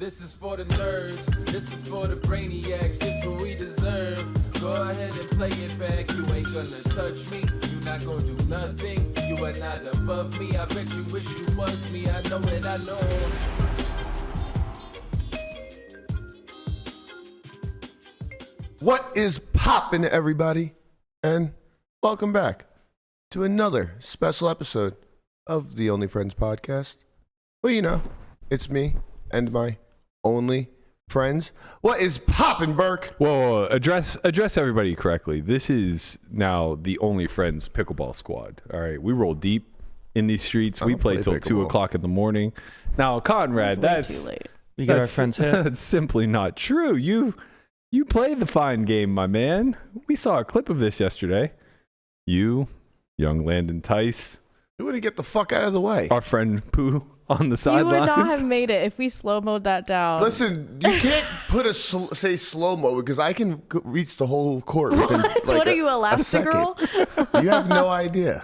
This is for the nerds, this is for the brainiacs, this what we deserve. Go ahead and play it back, you ain't gonna touch me, you not gonna do nothing, you are not above me, I bet you wish you was me, I know it, I know. What is poppin', everybody? And welcome back to another special episode of the Only Friends podcast. Well, you know, it's me and my only friends. What is poppin', Burke? Whoa, address everybody correctly. This is now the Only Friends pickleball squad. All right, we roll deep in these streets. We play till 2 o'clock in the morning. Now, Conrad, that's too late. We got our friends hit. That's simply not true. You played the fine game, my man. We saw a clip of this yesterday. You, young Landon Tice. You wouldn't get the fuck out of the way. Our friend Pooh on the You sidelines. would not have made it if we slow-moed that down. Listen, you can't put a say slow-mo because I can reach the whole court within like what are you, a second. Elastigirl? You have no idea.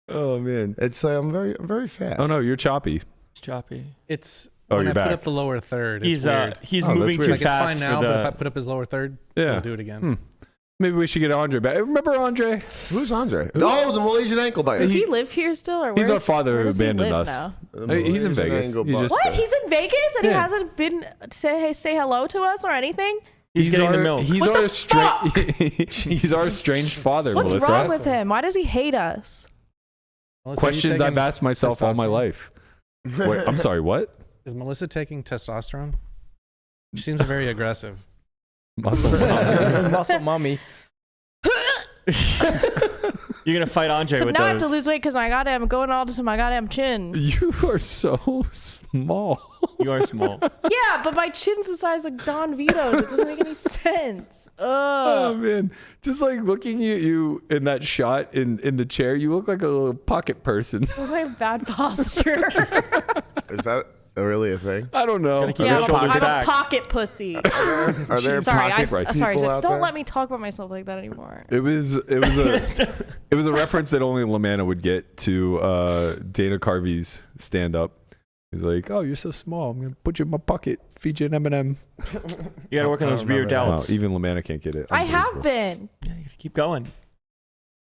Oh man, It's I'm very fast. oh no, you're choppy. It's choppy. It's Oh, when you're I back. put up the lower third. He's it's weird. moving that's too weird. Like it's fast fine now, for but if I the. put up his lower third, Yeah. he'll do it again. Maybe we should get Andre back. Remember Andre? Who's Andre? Oh, the Malaysian ankle biter. Does he live here still? Or He's our where's- father where who does he abandoned live us. now? He's in Malaysian Vegas. ankle He just- What? He's in Vegas and he Yeah. hasn't been to say hello to us or anything? He's getting our, the milk. He's What our the he's our estranged father, What's Melissa. wrong with him? Why does he hate us? Melissa, are you Questions I've taking asked myself all my testosterone? life. Wait, I'm sorry, what? Is Melissa taking testosterone? She seems very aggressive. Muscle mom. Muscle mommy. You're gonna fight Andre So with now I those. have to lose weight because I'm going all to my goddamn chin. You are so small. You are small. Yeah, but my chin's the size of Don Vito's. It doesn't make any sense. Oh Ugh. man, just like looking at you in that shot in the chair, you look like a little pocket person. It was like bad posture. Is that really a thing? I don't know. Gotta keep Yeah, your I'm shoulders a back. pocket pussy. Are there Sorry, pocket sorry, people out don't there? let me talk about myself like that anymore. It was a reference that only Lamanna would get to Dana Carvey's stand up. He's like, "Oh, you're so small. I'm gonna put you in my pocket, feed you an M&M." You gotta work on those rear Wow, delts. even Lamanna can't get it. I have Unbelievable. been. Yeah, you gotta keep going.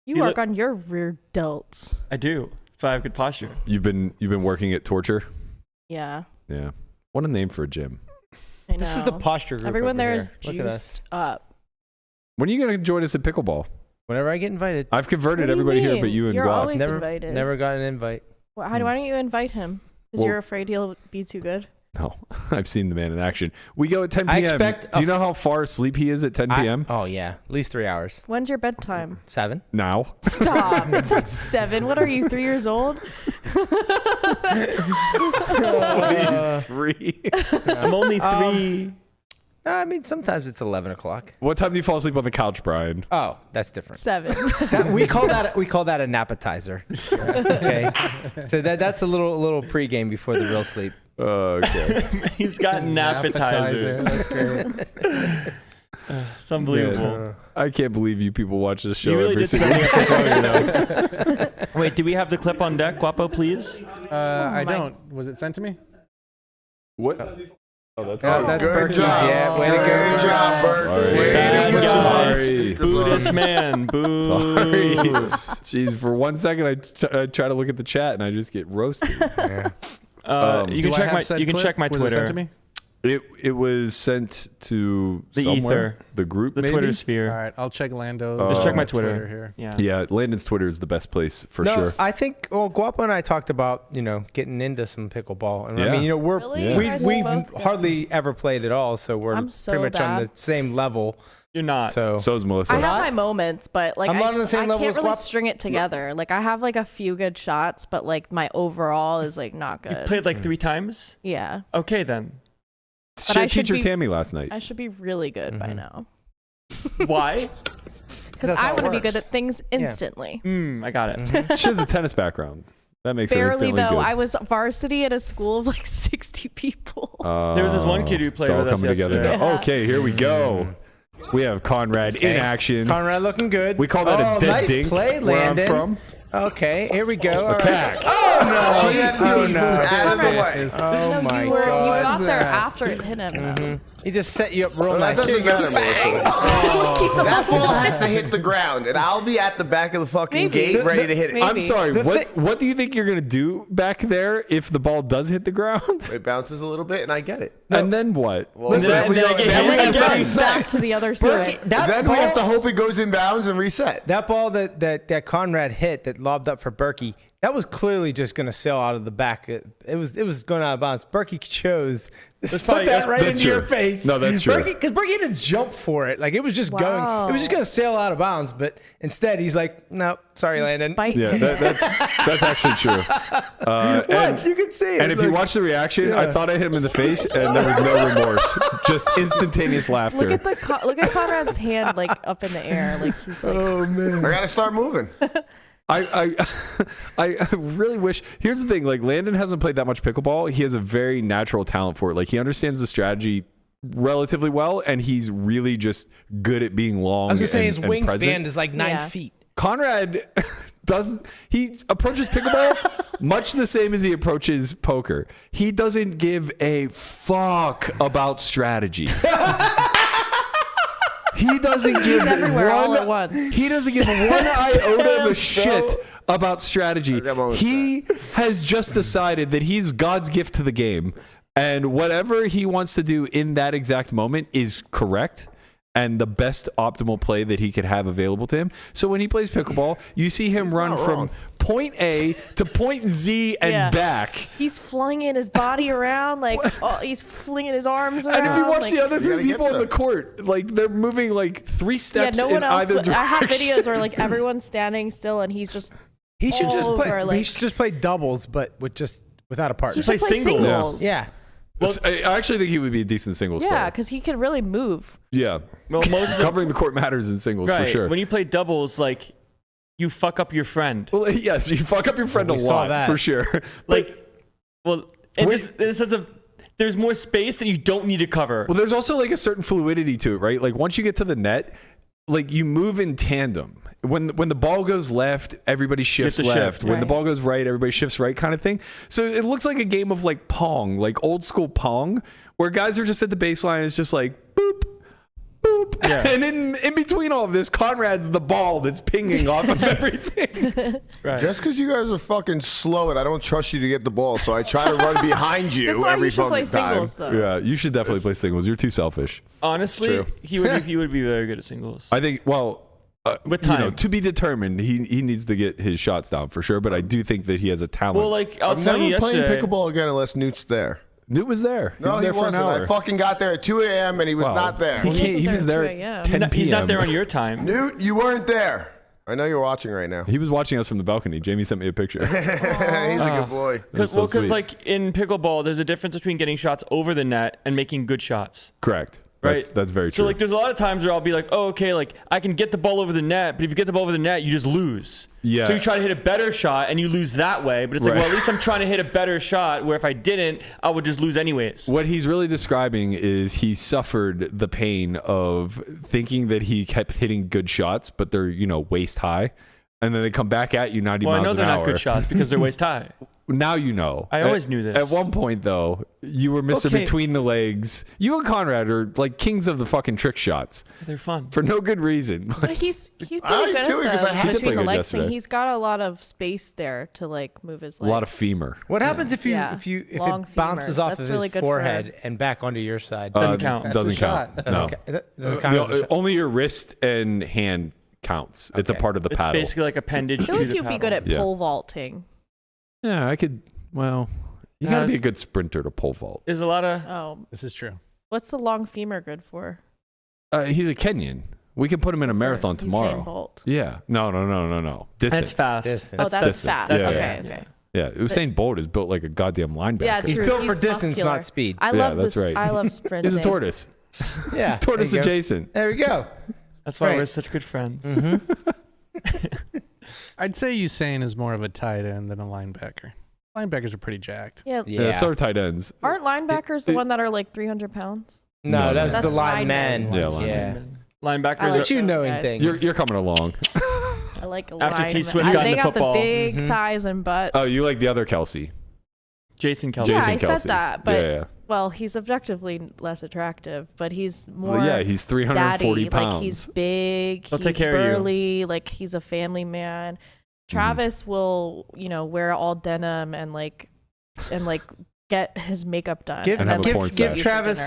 You You work look- on your rear delts. I do. That's why I have good posture. You've been working at Torture. Yeah, Yeah. What a name for a gym. I know. This is the posture group. Everyone over there here. is Look at us. juiced up. When are you gonna join us at pickleball? Whenever I get invited, I've converted What do you everybody here mean? but you and You're Guac. always never, invited. never got an invite. Well, why don't you invite him? Because Well- you're afraid he'll be too good. No, I've seen the man in action. We go at 10 p.m. I expect Do you know how far asleep he is at 10 p.m.? Oh yeah, at least 3 hours. When's your bedtime? 7. Now. Stop. It's not 7. What are you, 3 years old? 3. I'm only 3. No, I mean sometimes it's 11 o'clock. What time do you fall asleep on the couch, Brian? Oh, that's different. 7. We call that an appetizer. Okay, so that's a little pregame before the real sleep. Okay. He's got an appetizer. That's great. It's unbelievable. Man, I can't believe you people watch this show You really every did single set day. me up for failure, though. Wait, do we have the clip on deck, Guapo, please? I my- don't. Was it sent to me? What? Oh, that's Yeah, right. that's Good Berkey's. job. Yeah, way to go. Good job, Bert. Sorry. Way to Bad put some guy. Sorry. Boo this man. Boo. Sorry. Jeez, for 1 second I try to look at the chat and I just get roasted. Yeah. You Do can I check have my. said You can clip? check my Was Twitter. it sent to me? It was sent to The somewhere. ether. The group, The maybe? Twitter All sphere. right, I'll check Lando's. Just check my Twitter. here. Yeah. Yeah, Landon's Twitter is the best place for No, sure. I think Guapo and I talked about getting into some pickleball, and Yeah. I mean we're Really? Yeah. You guys we've both go? hardly ever played at all, so we're I'm so pretty much on bad. the same level. You're not. So So's Melissa. I have my moments, but like I'm not on the same I level can't as really Guap. string it together. Like I have like a few good shots, but like my overall is like not good. You've played like 3 times. Yeah, Okay then. But I Shit, should teacher be- Tammy last night. I should be really good by Mhm. now. Why? Because that's I how it want to be good works. at things instantly. I got it. Mhm. She has a tennis background. That makes her Barely instantly though. good. I was varsity at a school of like 60 people. There was this one kid who played it's all with us coming together yesterday. now. Yeah. Okay, here we go. We have Conrad in Okay. action. Conrad looking good. We call that a dead nice dink play, where I'm Landon. from. Okay, here we go. Attack. Oh no! She had to do is out of the way. Oh my you god! got there after it hit him. He just set you up real Well, that nice. Here doesn't you go. matter, Melissa. That ball has to hit the ground, and I'll be at the back of the fucking Maybe. gate ready to hit it. Maybe. I'm sorry. The What do you think you're gonna do back there if the ball does hit the ground? It bounces a little bit, and I get it. And then what? Well, then we then have to Back reset. to the other side. Then we have to hope it goes in bounds and reset. That ball that Conrad hit that lobbed up for Berkey, that was clearly just going to sail out of the back. It was going out of bounds. Berkey chose to put that right into your face. No, that's true. Because Berkey didn't jump for it. Like it was just going. It was just going to sail out of bounds. But instead, he's like, "No, sorry, Landon." Yeah, that's actually true. What? You can see it. And if you watch the reaction, I thought I hit him in the face, and there was no remorse, just instantaneous laughter. Look at Conrad's hand like up in the air, like he's like. Oh man, I gotta start moving. I really wish. Here's the thing: like Landon hasn't played that much pickleball. He has a very natural talent for it. Like he understands the strategy relatively well, and he's really just good at being long. I was gonna say his and wingspan present. is like 9 feet. Conrad he approaches pickleball much the same as he approaches poker. He doesn't give a fuck about strategy. He doesn't give everywhere all at once. He doesn't give one iota of a shit about strategy. He has just decided that he's God's gift to the game, and whatever he wants to do in that exact moment is correct and the best optimal play that he could have available to him. So when he plays pickleball, you see him run from point A to point Z and back. He's flinging his body around, like he's flinging his arms around. And if you watch the other You gotta three people get on to the court, like they're moving like 3 steps no one in else. either direction. I have videos where like everyone's standing still and he's just. He should just all play. over, He like- should just play doubles, but without a partner. He should play singles. Yeah. I actually think he would be a decent singles Yeah, player. because he could really move. Yeah. Well, most of Covering the court matters in singles right. for sure. When you play doubles, like you fuck up your friend. Well, yes, you fuck up your friend We a saw lot that. for sure. Like, well, and just in the sense of there's more space that you don't need to cover. Well, there's also like a certain fluidity to it, right? Like once you get to the net, like you move in tandem. When the ball goes left, everybody shifts to left. shift. When the Right. ball goes right, everybody shifts right, kind of thing. So it looks like a game of like Pong, like old school Pong, where guys are just at the baseline. It's just like boop, boop, Yeah. and in between all of this, Conrad's the ball that's pinging off of everything. Right. Just because you guys are fucking slow and I don't trust you to get the ball, so I try to run behind That's you why every you should play fucking time. singles, though. Yeah, you should definitely play singles. You're too selfish. Honestly, True. he would be very good at singles. I think. Well. With you know, time. to be determined, he needs to get his shots down for sure. But I do think that he has a talent. Well, like I I'm was telling you never playing yesterday. pickleball again unless Newt's there. Newt was there. No, was he there for an wasn't. hour. I fucking got there at 2 a.m. and he was Wow. not there. He, He he wasn't was there there at 2 a.m. at 10 p.m. He's not there on your time. Newt, you weren't there. I know you're watching right now. He was watching us from the balcony. Jamie sent me a picture. He's a good boy. That's so Because sweet. like in pickleball, there's a difference between getting shots over the net and making good shots. Correct. Right. That's very true. So like, there's a lot of times where I'll be like, oh, okay, like I can get the ball over the net, but if you get the ball over the net, you just lose. Yeah. So you try to hit a better shot and you lose that way, but it's like, Right. well, at least I'm trying to hit a better shot. Where if I didn't, I would just lose anyways. What he's really describing is he suffered the pain of thinking that he kept hitting good shots, but they're, waist high. And then they come back at you 90 Well, I miles know an they're hour. not good shots because they're waist high. Now you know. I always knew this. At one point, though, you were Mr. Okay. Between the Legs. You and Conrad are like kings of the fucking trick shots They're fun. for no good reason. But he's pretty I good do it 'cause I at had the to play between the good legs thing. yesterday. He's got a lot of space there to like move his A legs. lot of femur. What happens if Yeah. if Long it bounces femurs. off That's of really his good for- forehead and back onto your side? Doesn't count. That's Doesn't a count. shot. No. Doesn't count as a shot. Only your wrist and hand counts. It's a Okay. part of the It's paddle. basically like appendage I feel to like the you'd be paddle. good at Yeah. pole vaulting. Yeah, I could. Well, you gotta be a good sprinter to pole vault. There's a lot of Oh, This is true. what's the long femur good for? He's a Kenyan. We can put him in a marathon Usain tomorrow. Bolt. Yeah. No. Distance. That's fast. Distance. Oh, that's distance. fast. Yeah, Okay, yeah. okay. Yeah, Usain Bolt is built like a goddamn linebacker. Yeah, He's true. built for distance, muscular. not speed. I Yeah, love that's this. right. I love sprinting. He's a tortoise. Yeah. Tortoise there you go. adjacent. There we go. That's why Right. we're such good friends. I'd say Usain is more of a tight end than a linebacker. Linebackers are pretty jacked. Yeah. Yeah, so are tight ends. Aren't linebackers the it- one that are like 300 pounds? No, No, that was That's the lineman. linemen. Yeah, linemen. Yeah. Linebackers I are like But you those knowing guys. things. You're coming along. I like After T linemen. Swift got They into got football. the big thighs and butts. Oh, you like the other Kelce? Jason Kelce. Yeah, Jason I said Kelce. that, but yeah. well, he's objectively less attractive, but he's more. Well, yeah, he's 340 daddy. pounds. Like he's big. He'll he's take care of you. burly. Like he's a family man. Travis will, wear all denim and like get his makeup done. Give, And have a porn give stash. Travis,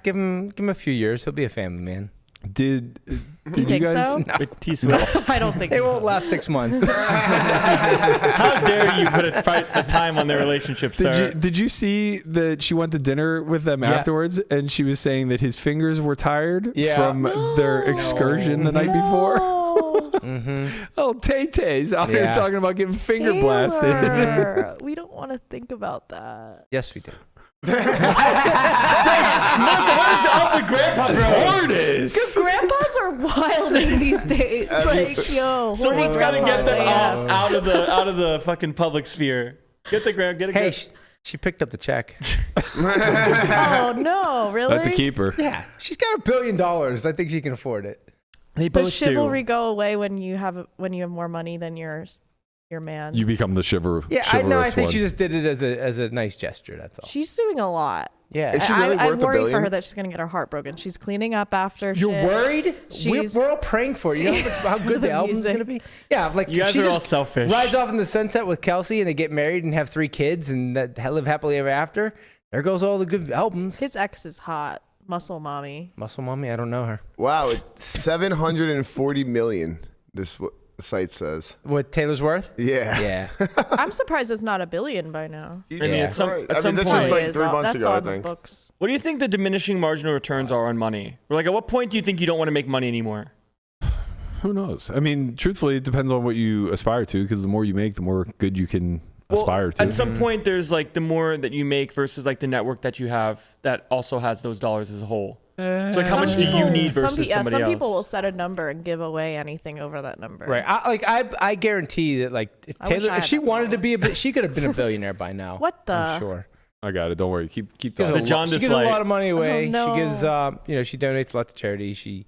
give him a few years. He'll be a family man. Did You you think guys? so? With T Swift. I don't think It so. won't last 6 months. How dare you put a time on their relationship, sir? Did you see that she went to dinner with them Yeah. afterwards, and she was saying that his fingers were tired Yeah. from their excursion the night before? Mm-hmm. Oh, Tay-Tay's out here Yeah. talking about getting finger blasted. Taylor, we don't want to think about that. Yes, we do. What is up with Grandpa Bros? Because grandpas are wilding these days. Like, yo, Someone's got to get them off. out of the fucking public sphere. Get it. Hey, she picked up the check. Oh no, really? That's a keeper. Yeah, she's got $1 billion. I think she can afford it. They Does both chivalry do. go away when you have more money than your man? You become the Yeah, I know. I chivalrous think one. she just did it as a nice gesture. That's all. She's doing a lot. Yeah. Is she really I'm worth $1 worried billion? for her that she's gonna get her heart broken. She's cleaning up after. You're shit. worried? She's- We're all praying for you. You know how good the The album's music. gonna be? Yeah, like You if guys she are all just selfish. rides off in the sunset with Kelce and they get married and have 3 kids and that live happily ever after. There goes all the good albums. His ex is hot, muscle mommy. Muscle Mommy, I don't know her. Wow, it's 740 million. This site says. What Taylor's worth? Yeah. Yeah. I'm surprised it's not $1 billion by now. Jesus I mean, at some- Christ. at some this point- was like Is 3 all- months that's ago, all I the think. books. What do you think the diminishing marginal returns are on money? Or like, at what point do you think you don't want to make money anymore? Who knows? I mean, truthfully, it depends on what you aspire to, because the more you make, the more good you can aspire to. At some point, there's like the more that you make versus like the network that you have that also has those dollars as a whole. So like, how much do you need versus somebody some else? people will set a number and give away anything over that number. Right. I guarantee that like if I wish Taylor I if had she that wanted to power. be she could have been a billionaire by now. What the? I'm sure. I got it. Don't worry. Keep Gives talking. The a John lot- she gives Dislike. a lot of money away. Oh, no. She gives she donates a lot to charity. She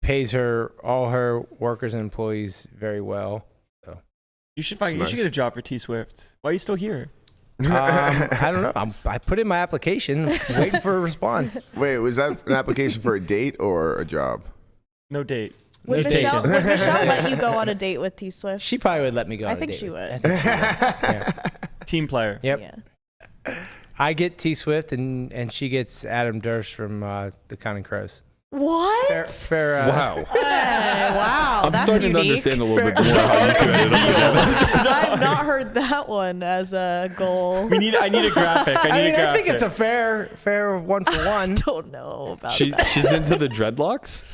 pays all her workers and employees very well. You should nice. get a job for T Swift. Why are you still here? I don't know. I put in my application, waiting for a response. Wait, was that an application for a date or a job? No date. Would It's Michelle, taken. would Michelle let you go on a date with T Swift? She probably would let me go. I on a think date she with- would. I think she would. Yeah. Team player. Yep. Yeah. I get T Swift and she gets Adam Durst from the Counting Crows. What? Fair. Wow. Hey, wow. I'm that's starting to unique. understand a little bit more how you two ended up together. I've not heard that one as a goal. I need a graphic. I need a graphic. I think it's a fair 1-for-1. Don't know about She's into the dreadlocks?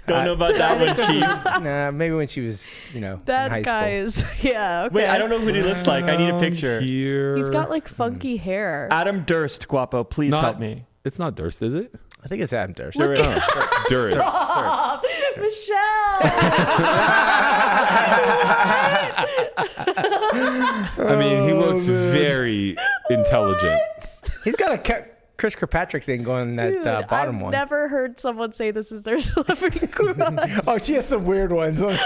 Don't know about that one, Chief. Nah, maybe when she was, in high that guy school. is. Yeah. Okay. Wait, I don't know who he looks like. I need a picture. Here. He's got like funky hair. Adam Durst, Guapo, please Not- help me. It's not Durst, is it? I think it's Adam Durst. Durst. Durst. Stop, Michelle. I mean, he looks very intelligent. He's got a Chris Kirkpatrick thing going Dude, that bottom I've one. never heard someone say this is their celebrity crush. Oh, she has some weird ones. God.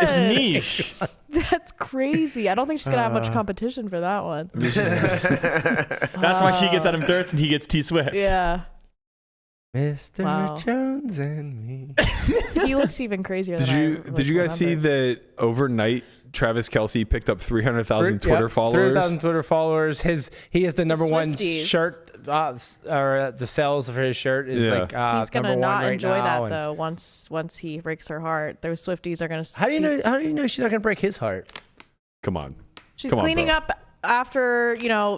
It's niche. That's crazy. I don't think she's gonna have much competition for that one. That's why she gets Adam Durst and he gets T Swift. Yeah, Mr. Wow. Jones and me. he looks even crazier. Did you guys see that overnight Travis Kelce picked up 300,000 Twitter followers? 300,000 Twitter followers. He is the number one Swifties. shirt, or the sales for his shirt is Yeah. like He's gonna number not one right enjoy now, that and- though. Once he breaks her heart, those Swifties are gonna. How do you know she's not gonna break his heart? Come on. She's Come on, cleaning bro. up after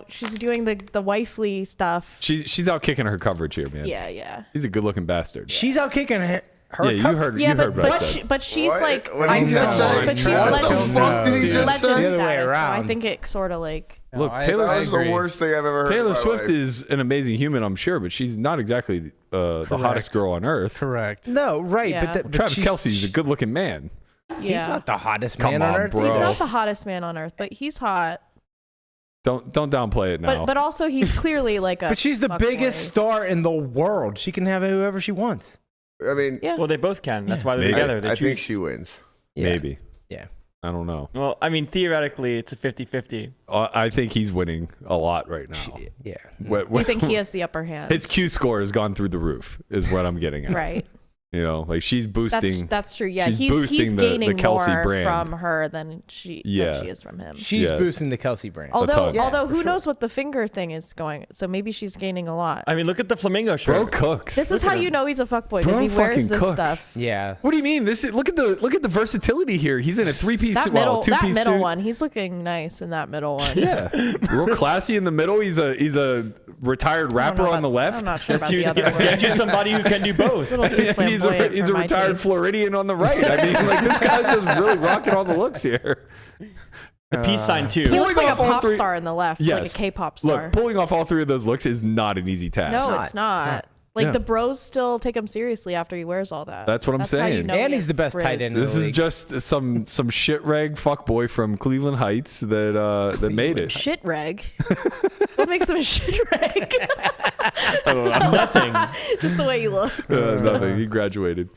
she's doing the wifely stuff. She's out kicking her coverage here, man. Yeah. He's a good-looking bastard. She's out kicking her. Yeah, you heard. Yeah, you heard what I said. but she's What? like, What did he just say? but she's What the legend, fuck did he she's just say? legend The other way status. So I around. think it sort of like. Look, I Taylor That was the agree. worst thing I've ever heard. in Taylor my Swift life. is an amazing human, I'm sure, but she's not exactly the hottest girl on earth. Correct. No, right, Yeah. but Travis Kelce's a good-looking man. Yeah. He's not the hottest Come man on on, earth. bro. He's not the hottest man on earth, but he's hot. Don't downplay it now. But also he's clearly like a. But she's the fuckboy. biggest star in the world. She can have whoever she wants. I mean, Yeah. Well, they both can. That's why they're Maybe. together. They I think choose. she wins. Yeah. Maybe. Yeah. I don't know. Well, I mean, theoretically, it's a 50-50. I think he's winning a lot right now. Yeah. You think he has the upper hand? His Q score has gone through the roof, is what I'm getting at. Right. You know, like she's boosting. That's true. Yeah, she's he's boosting gaining the Kelce more brand. from her than she is from him. She's Yeah. boosting the Kelce brand. Although who knows what the finger thing is going? So maybe she's gaining a lot. I mean, look at the flamingo shirt. Bro cooks. This is how you know he's a fuckboy, Bro because he wears fucking this cooks. stuff. Yeah. What do you mean? Look at the versatility here. He's in a three-piece, two-piece middle suit. one, he's looking nice in that middle one. Yeah, real classy in the middle. He's a retired rapper on the left. I'm not sure about Get the other one. you somebody who can do both. A little too And he's flamboyant a for my retired taste. Floridian on the right. I mean, like this guy's just really rocking all the looks here. The peace sign too. He looks Pulling like a off all pop three- star in the left, like Yes. a K-pop star. Look, pulling off all three of those looks is not an easy task. No, not. it's not. Like Yeah. the bros still take him seriously after he wears all that. That's what I'm How you saying. know And he he's has the best tight frizz. end in This the is league. just some shit rag fuckboy from Cleveland Heights that made it. Shit reg. What makes him a shit reg? Nothing. Just the way he looks. Nothing. He graduated.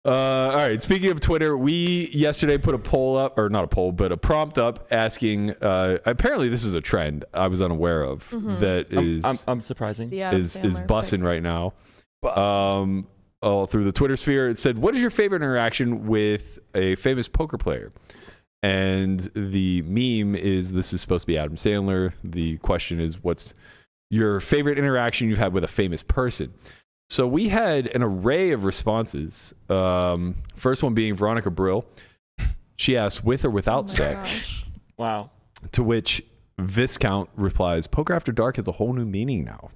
All right. Speaking of Twitter, we yesterday put a poll up, or not a poll, but a prompt up asking. Apparently, this is a trend I was unaware of that is I'm surprising. The Adam is Sandler bussing thing. right now. All through the Twitter sphere, it said, "What is your favorite interaction with a famous poker player?" And the meme is this is supposed to be Adam Sandler. The question is, what's your favorite interaction you've had with a famous person? So we had an array of responses. First one being Veronica Brill. She asked, with or without sex? Gosh. Wow. To which Viscount replies, poker after dark has a whole new meaning now.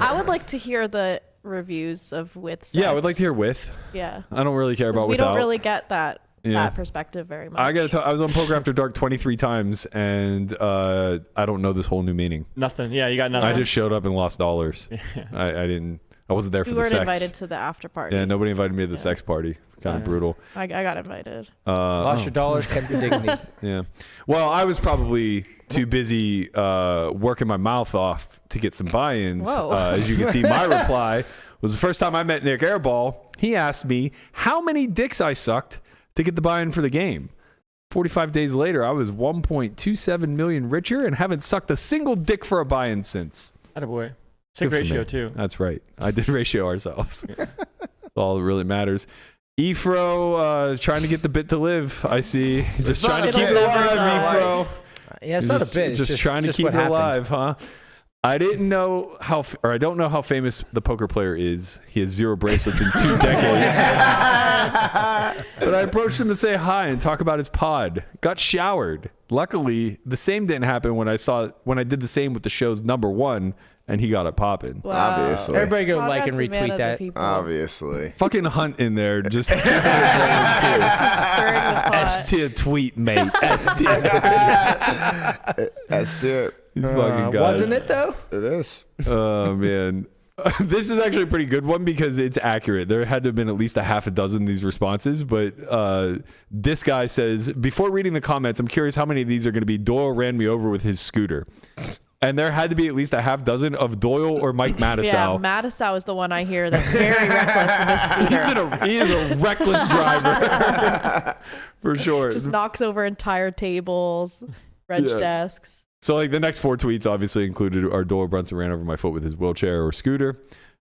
I would like to hear the reviews of with sex. Yeah, I would like to hear with. Yeah. I don't really care 'Cause about we without. don't really get that Yeah. perspective very much. I gotta tell. I was on Poker After Dark 23 times, and I don't know this whole new meaning. Nothing. Yeah, you got nothing. I just showed up and lost dollars. I didn't. I wasn't there for We the weren't sex. invited to the after party. Yeah, nobody invited me to the Yeah. sex party. Kind of brutal. I got invited. Lost your dollars, kept your dignity. Yeah. Well, I was probably too busy working my mouth off to get some buy-ins. Whoa. As you can see, my reply was the first time I met Nick Airball. He asked me how many dicks I sucked to get the buy-in for the game. 45 days later, I was 1.27 million richer and haven't sucked a single dick for a buy-in since. Attaboy. Sick Good for ratio me. too. That's right. I did ratio ourselves. That's all that really matters. Efro trying to get the bit to live. I see. Just trying to keep it It'll alive, never die. Efro. Yeah, it's not a bit. It's Just trying to keep what it happened. alive, huh? I didn't know I don't know how famous the poker player is. He has 0 bracelets in 2 decades. But I approached him to say hi and talk about his pod. Got showered. Luckily, the same didn't happen when I did the same with the show's number 1, and he got it popping. Wow. Obviously. Everybody go like and Conrad's a man retweet of the that. people. Obviously. Fucking Hunt in there, just Stirring the pot. S tier tweet, mate. S tier. That's it. These fucking guys. Wasn't it though? It is. Oh man. This is actually a pretty good one because it's accurate. There had to have been at least a half a dozen of these responses, but this guy says, before reading the comments, I'm curious how many of these are going to be Doyle ran me over with his scooter. And there had to be at least a half dozen of Doyle or Mike Yeah, Matisow. Matisow is the one I hear that's very reckless with his scooter. He is a reckless driver. For sure. Just knocks over entire tables, wrench Yeah. desks. So like the next 4 tweets obviously included our Doyle Brunson ran over my foot with his wheelchair or scooter.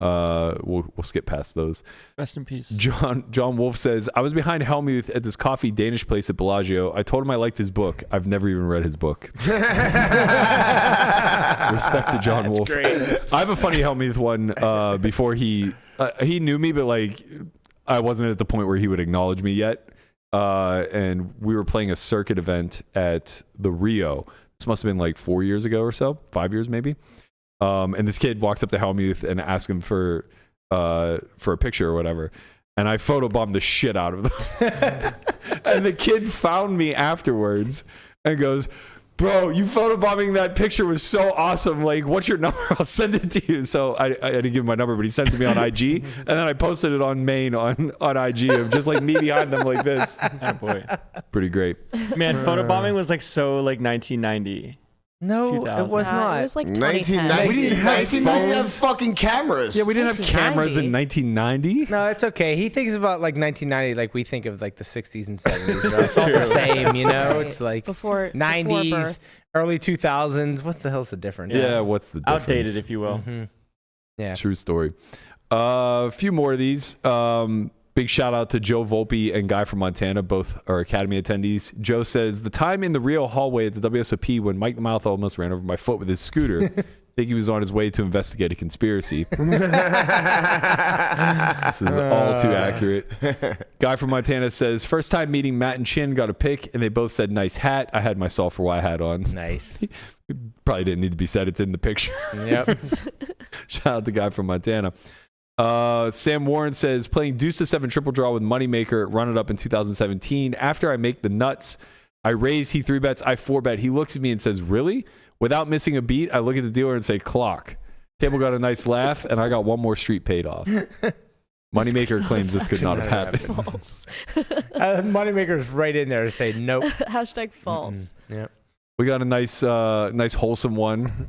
We'll skip past those. Rest in peace. John Wolf says, I was behind Helmuth at this coffee Danish place at Bellagio. I told him I liked his book. I've never even read his book. Respect to John Wolf. I have a funny Helmuth one before he knew me, but like I wasn't at the point where he would acknowledge me yet. And we were playing a circuit event at the Rio. This must have been like 4 years ago or so, 5 years maybe. And this kid walks up to Helmuth and asks him for a picture or whatever. And I photobombed the shit out of them. And the kid found me afterwards and goes, bro, you photobombing that picture was so awesome. Like, what's your number? I'll send it to you. So I didn't give him my number, but he sent it to me on IG. And then I posted it on Maine on IG of just like me behind them like this. Boy. Pretty great. Man, photobombing was like so like 1990. No, 2000. it was not. It was like 2010. 1990. We didn't have 1990 have phones. fucking cameras. Yeah, we didn't have cameras in 1990. No, it's okay. He thinks about like 1990 like we think of like the 60s and 70s. Right? It's all the same, you know? Right. It's like before 90s, birth. early 2000s. What the hell's the difference? Yeah, what's the difference? Outdated, if you will. Mhm. Yeah. True story. A few more of these. Big shout out to Joe Volpe and Guy from Montana, both are Academy attendees. Joe says, the time in the Rio hallway at the WSOP when Mike the Mouth almost ran over my foot with his scooter. I think he was on his way to investigate a conspiracy. This is all too accurate. Guy from Montana says, first time meeting Matt and Chin, got a pic, and they both said nice hat. I had my S4Y hat on. Nice. Probably didn't need to be said. It's in the picture. Yep. Shout out the guy from Montana. Sam Warren says, playing deuce to 7 triple draw with Moneymaker, run it up in 2017. After I make the nuts, I raise, he 3-bets, I 4-bet. He looks at me and says, really? Without missing a beat, I look at the dealer and say, clock. Table got a nice laugh, and I got one more street paid off. Moneymaker claims this could not have happened. False. Moneymaker's right in there to say nope. Hashtag false. Yep. We got a nice wholesome one.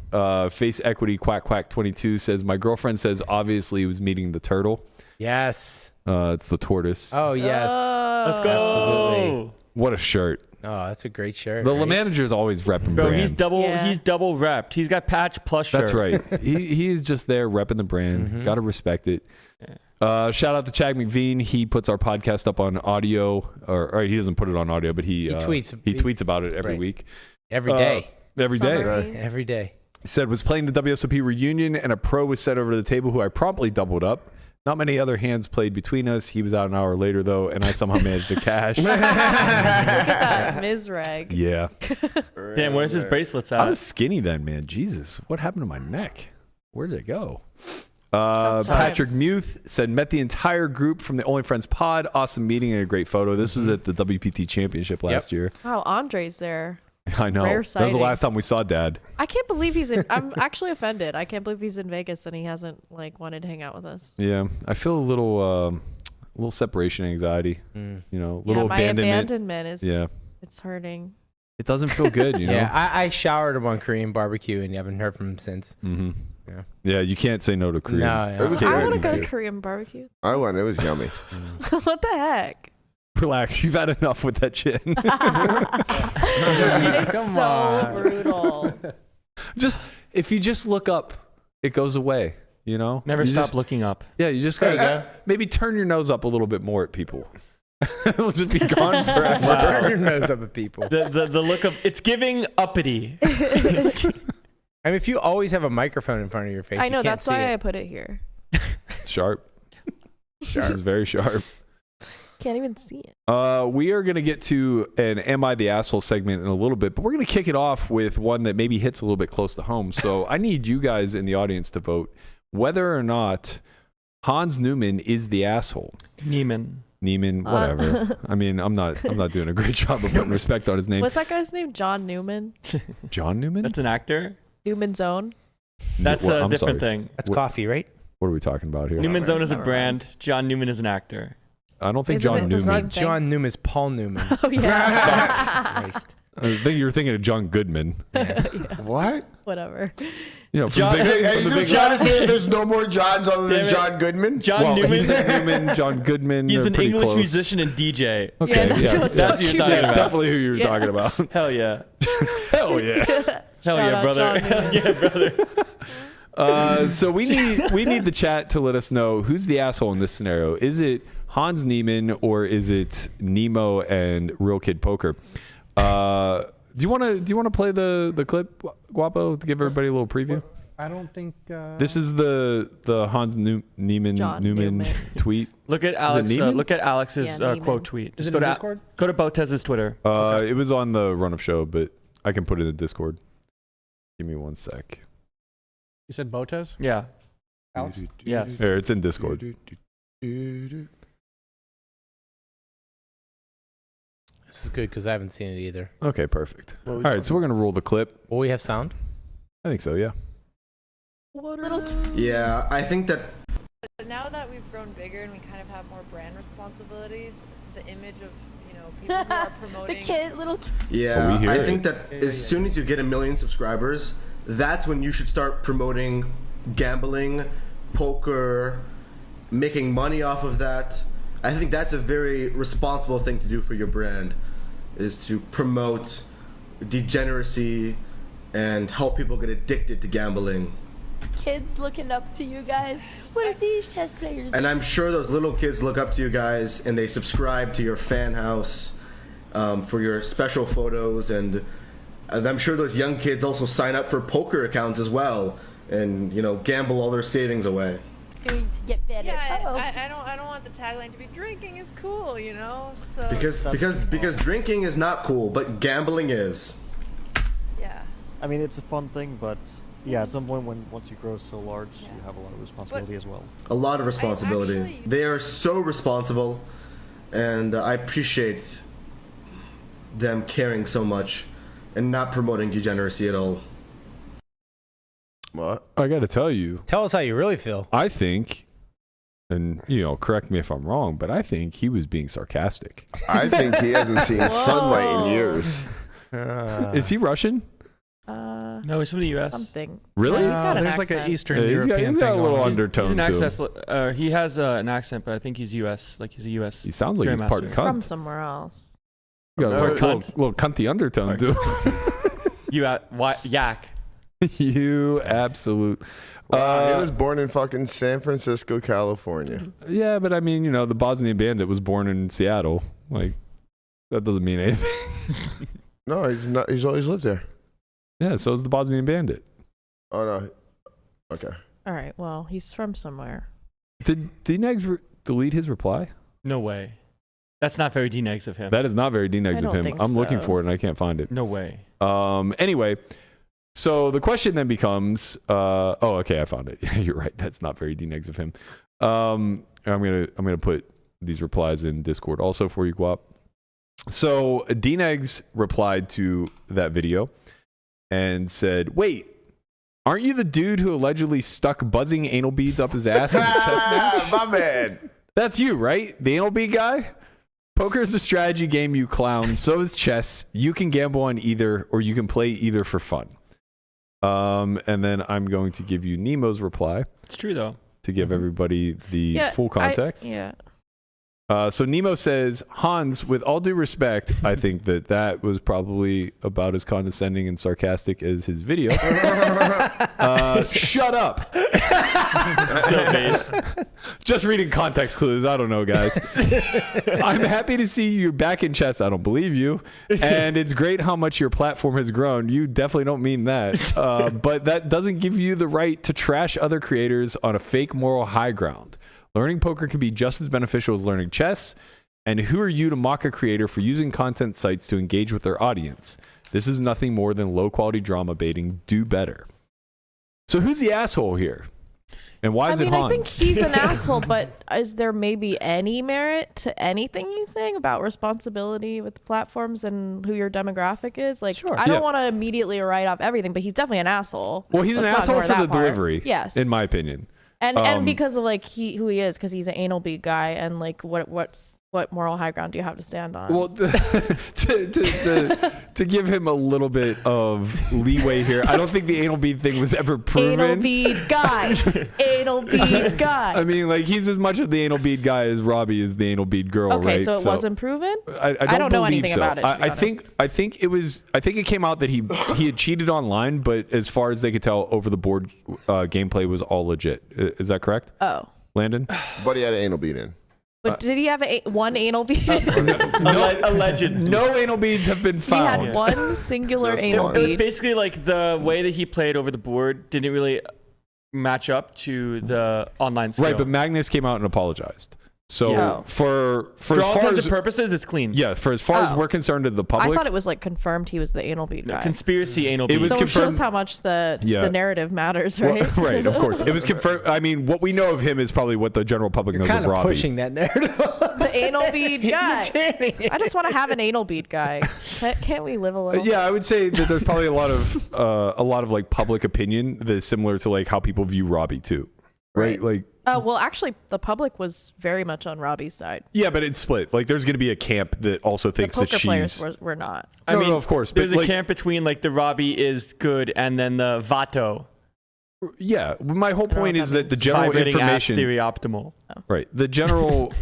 Face Equity Quack Quack 22 says, my girlfriend says obviously he was meeting the turtle. Yes. It's the tortoise. Oh, yes. Let's go. Absolutely. What a shirt. Oh, that's a great shirt. The right? manager's always repping Bro, brand. he's double repped. He's got patch plus shirt. That's right. He's just there repping the brand. Gotta respect it. Shout out to Chad McVean. He puts our podcast up on audio, or he doesn't put it on audio, but he tweets about it every week. Every day. Every day. Summary. Every day. He said, was playing the WSOP reunion and a pro was set over to the table who I promptly doubled up. Not many other hands played between us. He was out an hour later, though, and I somehow managed to cash. Look at that Mizrag. Yeah. Damn, where's his bracelets I at? was skinny then, man. Jesus. What happened to my neck? Where did it go? Tough Patrick times. Muth said, met the entire group from the Only Friends pod. Awesome meeting and a great photo. This was at the WPT Championship last year. Wow, Andre's there. I know. Rare That was the sighting. last time we saw Dad. I can't believe he's in. I'm actually offended. I can't believe he's in Vegas and he hasn't wanted to hang out with us. Yeah. I feel a little separation anxiety. You know, little my abandonment is. Yeah. It's hurting. It doesn't feel good, you know? Yeah, I showered him on Korean barbecue and you haven't heard from him since. Mm-hmm. Yeah. Yeah, you can't say no to Korean. No, It was I good. want to go Good. to Korean barbecue. I went. It was yummy. What the heck? Relax. You've had enough with that chin. It's Come so on. brutal. If you just look up, it goes away, you know? Never You stop just- looking up. Yeah, you just There you gotta go. maybe turn your nose up a little bit more at people. It'll just be gone forever. Wow. Turn your nose up at people. The look of it's giving uppity. I mean, if you always have a microphone in front of your face, I you know. can't That's see why I it. put it here. Sharp. This is very sharp. Can't even see it. We are going to get to an Am I the Asshole segment in a little bit, but we're going to kick it off with one that maybe hits a little bit close to home. So I need you guys in the audience to vote whether or not Hans Newman is the asshole. Neiman. Whatever. I mean, I'm not doing a great job of putting respect on his name. What's that guy's name? John Newman. John Newman? That's an actor. Newman's Own. That's Well, a I'm different sorry. thing. That's What- coffee, right? What are we talking about here? Newman's Own is a Never brand. John Newman is an actor. I don't think Isn't John it the It's Newman. same not thing? John Newman, it's Paul Newman. Oh yeah. Christ. I think you were thinking of John Goodman. What? Whatever. You know, from John- the big, Hey, from the you big just trying to say there's no more Johns other Damn than it. John Goodman? John well, Newman. he said Newman, John Goodman. He's they're an pretty English close. musician and DJ. Okay, Yeah, yeah. that's That's what you're talking Yeah, about. definitely who you were Yeah. talking about. Hell yeah. Hell yeah. Hell Shout yeah, out brother. John Hell Newman. yeah, brother. So we need the chat to let us know who's the asshole in this scenario. Is it Hans Neiman or is it Nemo and Real Kid Poker? Do you want to play the clip, Guapo, to give everybody a little preview? I don't think. This is the Hans Neiman John Newman Newman. tweet. Look at Alex. Neiman? Look at Alex's Yeah, Neiman. quote tweet. Is Just it go in to Discord? go to Botez's Twitter. It was on the run of show, but I can put it in Discord. Give me 1 sec. You said Botez? Yeah. Alex? Yes. There, it's in Discord. This is good because I haven't seen it either. Okay, perfect. All right, so we're gonna roll the clip. Will we have sound? I think so. Yeah. Yeah, I think that But now that we've grown bigger and we kind of have more brand responsibilities, the image of, people who are promoting. Yeah, we hear I it. think that as soon as you get 1 million subscribers, that's when you should start promoting gambling, poker, making money off of that. I think that's a very responsible thing to do for your brand, is to promote degeneracy and help people get addicted to gambling. Kids looking up to you guys. What are these chess players? And I'm sure those little kids look up to you guys and they subscribe to your fan house for your special photos, and I'm sure those young kids also sign up for poker accounts as well and, you know, gamble all their savings away. Going to get better. Yeah, I don't want the tagline to be drinking is cool, you know. So Because drinking is not cool, but gambling is. yeah. I mean, it's a fun thing, but yeah, at some point once you grow so large, Yeah. you have a lot of responsibility as well. A lot of responsibility. actually- They are so responsible, and I appreciate them caring so much and not promoting degeneracy at all. What? I got to tell you, Tell us how you really feel. I think, and you know, correct me if I'm wrong, but I think he was being sarcastic. I think he hasn't seen sunlight in years. Is he Russian? No, he's from the U.S. Something. Really? Yeah, he's got an There's like accent. an Eastern Yeah, European he's got a thing little going on. undertone He's an to accent. him. He has an accent, but I think he's U.S. Like he's a U.S. He sounds like he's part Grandmaster. cunt. From somewhere else. He got a No, little cunty undertone to him. Yak. You absolute. Wow, he was born in fucking San Francisco, California. Yeah, but I mean, you know, the Bosnian Bandit was born in Seattle. Like, that doesn't mean anything. No, he's not. He's always lived there. Yeah, so is the Bosnian Bandit. Oh no. Okay. All right. Well, he's from somewhere. Did Dneg delete his reply? No way. That's not very Dnegs of him. That is not very Dnegs I of don't him. think I'm looking so. for it and I can't find it. No way. Anyway, so the question then becomes, okay, I found it. You're right. That's not very Dnegs of him. I'm gonna put these replies in Discord also for you, Guap. So Dnegs replied to that video and said, "Wait, aren't you the dude who allegedly stuck buzzing anal beads up his ass in a chess match? My man. That's you, right? The anal bead guy? Poker is a strategy game, you clown. So is chess. You can gamble on either, or you can play either for fun." And then I'm going to give you Nemo's reply It's true though. to give everybody the full context. Yeah. So Nemo says, "Hans, with all due respect, I think that was probably about as condescending and sarcastic as his video." Shut up. Just reading context clues. I don't know, guys. "I'm happy to see you're back in chess. I don't believe you. And it's great how much your platform has grown. You definitely don't mean that. But that doesn't give you the right to trash other creators on a fake moral high ground. Learning poker can be just as beneficial as learning chess. And who are you to mock a creator for using content sites to engage with their audience? This is nothing more than low-quality drama baiting. Do better." So who's the asshole here? And why is it Hans? I think he's an asshole, but is there maybe any merit to anything he's saying about responsibility with platforms and who your demographic is? Like, Sure. I don't Yeah. want to immediately write off everything, but he's definitely an asshole. Well, he's an Let's not asshole ignore for the that part. delivery, Yes. in my opinion. And because of like who he is, because he's an anal bead guy, and like what moral high ground do you have to stand on? Well, to give him a little bit of leeway here, I don't think the anal bead thing was ever proven. Anal bead guy, anal bead guy. I mean, like, he's as much of the anal bead guy as Robbie is the anal bead girl, Okay, right? so it wasn't proven. I don't know believe anything so. about it. To be I think it came out that he had cheated online, but as far as they could tell, over the board gameplay was all legit. Is that correct? Oh, Landon? But he had an anal bead in. but did he have one anal bead? Alleged. No anal beads have been He found. had one singular Just anal one. It was bead. basically like the way that he played over the board didn't really match up to the online skill. Right, but Magnus came out and apologized. So Yeah. for for as all far intents as and purposes, it's clean. yeah, for as far as Oh. we're concerned to the I public, thought it was like confirmed he was the anal bead No, guy. conspiracy anal It bead. was So it confirmed- shows how much the Yeah. narrative matters, well, right? right, of course, it was confirmed. I mean, what we know of him is probably what the general public knows Kind of of Robbie. pushing that narrative. The anal bead guy. Channing. I just want to have an anal bead guy. Can't we live a little? Yeah, I would say that there's probably a lot of like public opinion that is similar to like how people view Robbie too, right? Like Well, actually, the public was very much on Robbie's side. Yeah, but it's split. Like, there's going to be a camp that also thinks The that poker she's. players were not. I mean, no, of course. There's but a camp between like the Robbie is good and then the Vato. Yeah, my whole point is that the It's general vibrating ass information, theory optimal. right? The general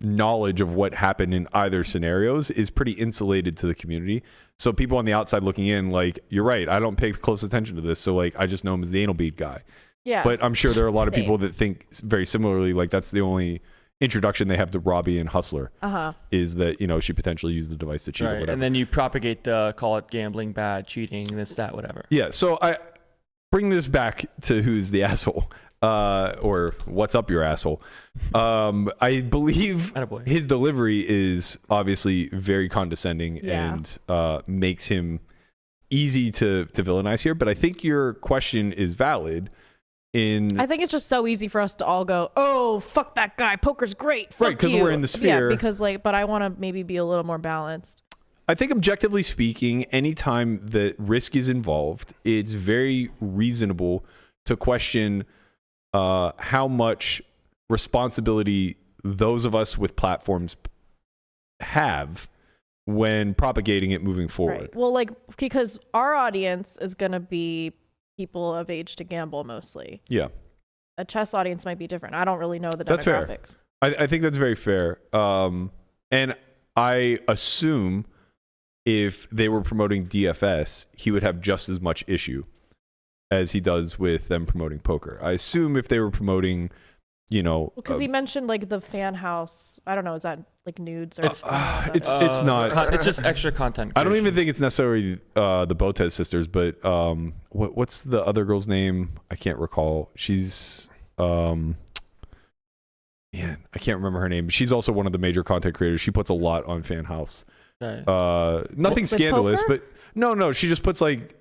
knowledge of what happened in either scenarios is pretty insulated to the community. So people on the outside looking in, like, you're right. I don't pay close attention to this, so like I just know him as the anal bead guy. Yeah. But I'm sure there are a lot of people that think very similarly. Like that's the only introduction they have to Robbie and Hustler is that, you know, she potentially used the device to cheat or whatever. And then you propagate the call it gambling, bad, cheating, this, that, whatever. Yeah. So I bring this back to who's the asshole or what's up your asshole. I believe his delivery is obviously very condescending and makes him easy to villainize here. But I think your question is valid. I think it's just so easy for us to all go, oh, fuck that guy. Poker's great. Fuck right, because we're in the sphere. Yeah, because but I want to maybe be a little more balanced. I think objectively speaking, anytime that risk is involved, it's very reasonable to question how much responsibility those of us with platforms have when propagating it moving forward. Right. Well, because our audience is going to be people of age to gamble mostly. Yeah. A chess audience might be different. I don't really know the That's demographics. Fair. I think that's very fair. And I assume if they were promoting DFS, he would have just as much issue as he does with them promoting poker. I assume if they were promoting, you know, because he mentioned like the fan house. I don't know. Is that like nudes or? It's not. It's just extra content. I don't even think it's necessarily the Botez sisters, but what's the other girl's name? I can't recall. She's man, I can't remember her name. She's also one of the major content creators. She puts a lot on Fan House. Okay. Nothing scandalous, poker? but no. She just puts like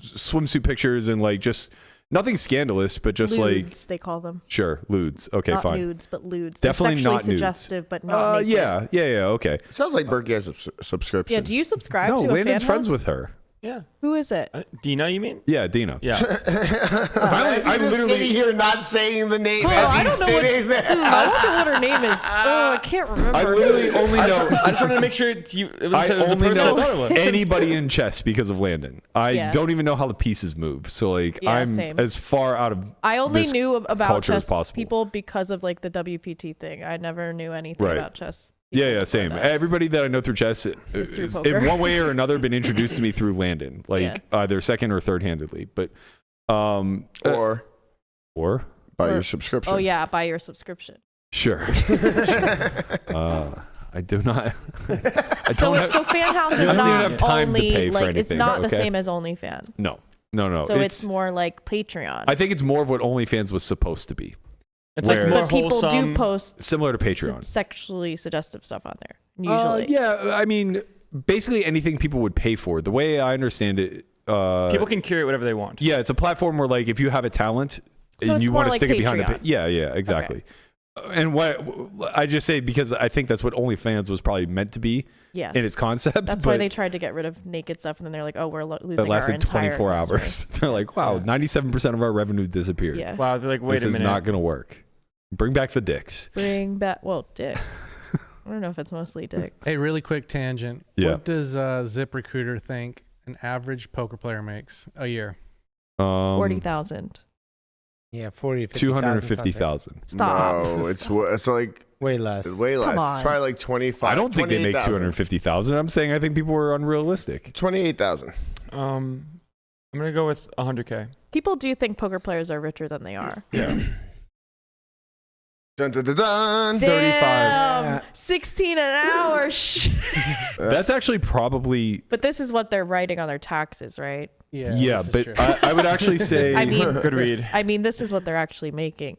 swimsuit pictures and like just nothing scandalous, but just lewds, they call them. Sure, lewds. Okay, not fine. Nudes, but lewds. Definitely They're not sexually nudes. suggestive, but not naked. Yeah. Okay. Sounds like Berkey has a subscription. Yeah. Do you subscribe No, to a Landon's fan friends house? with her. Yeah. Who is it? Dina, you mean? Yeah, Dina. Yeah. I'm literally sitting here not saying the name as he's sitting there. I don't know what her name is. Oh, I can't remember. I literally only know. I just wanted to make sure it was I the only person I thought it know was. anybody in chess because of Landon. I don't even know how the pieces move. So like I'm same. as far out of I only this knew about culture as chess possible. people because of like the WPT thing. I never knew anything Right. about chess. Yeah, same. Everybody that I know through chess is poker. in one way or another been introduced to me through Landon, like either second or third handedly. But or buy your subscription. Oh yeah, buy your subscription. Sure. I do not. So Fan House is I don't even not have time to only pay for like it's anything, not the okay? same as OnlyFans. No. So it's more like Patreon. I think it's more of what OnlyFans was supposed to be. It's like more but people wholesome. do post Similar to Patreon. sexually suggestive stuff on there usually. Yeah, I mean, basically anything people would pay for. The way I understand it, People can curate whatever they want. yeah, it's a platform where like if you have a talent So and it's you more want to like stick it behind Patreon. yeah, exactly. And what I just say because I think that's what OnlyFans was probably meant to be Yes. in its concept. That's why they tried to get rid of naked stuff, and then they're like, "Oh, we're losing that our lasted entire 24 customer." hours. They're like, wow, 97% of our revenue disappeared. Yeah. Wow, they're like, wait This a is minute. not going to work. Bring back the dicks. Bring back dicks. I don't know if it's mostly dicks. Hey, really quick tangent. Yeah. What does ZipRecruiter think an average poker player makes a year? 40,000. Yeah, 40, 250,000. Stop. No, it's like way less. way less. on. It's probably like 25. I don't think they make 28,000. 250,000. I'm saying I think people were unrealistic. 28,000. I'm gonna go with 100K. People do think poker players are richer than they are. Yeah. Dun, dun, dun, dun. 35. Damn, 16 an hour. That's actually probably But this is what they're writing on their taxes, right? yeah, this is but true. I would actually say I mean, Good read. I mean, this is what they're actually making,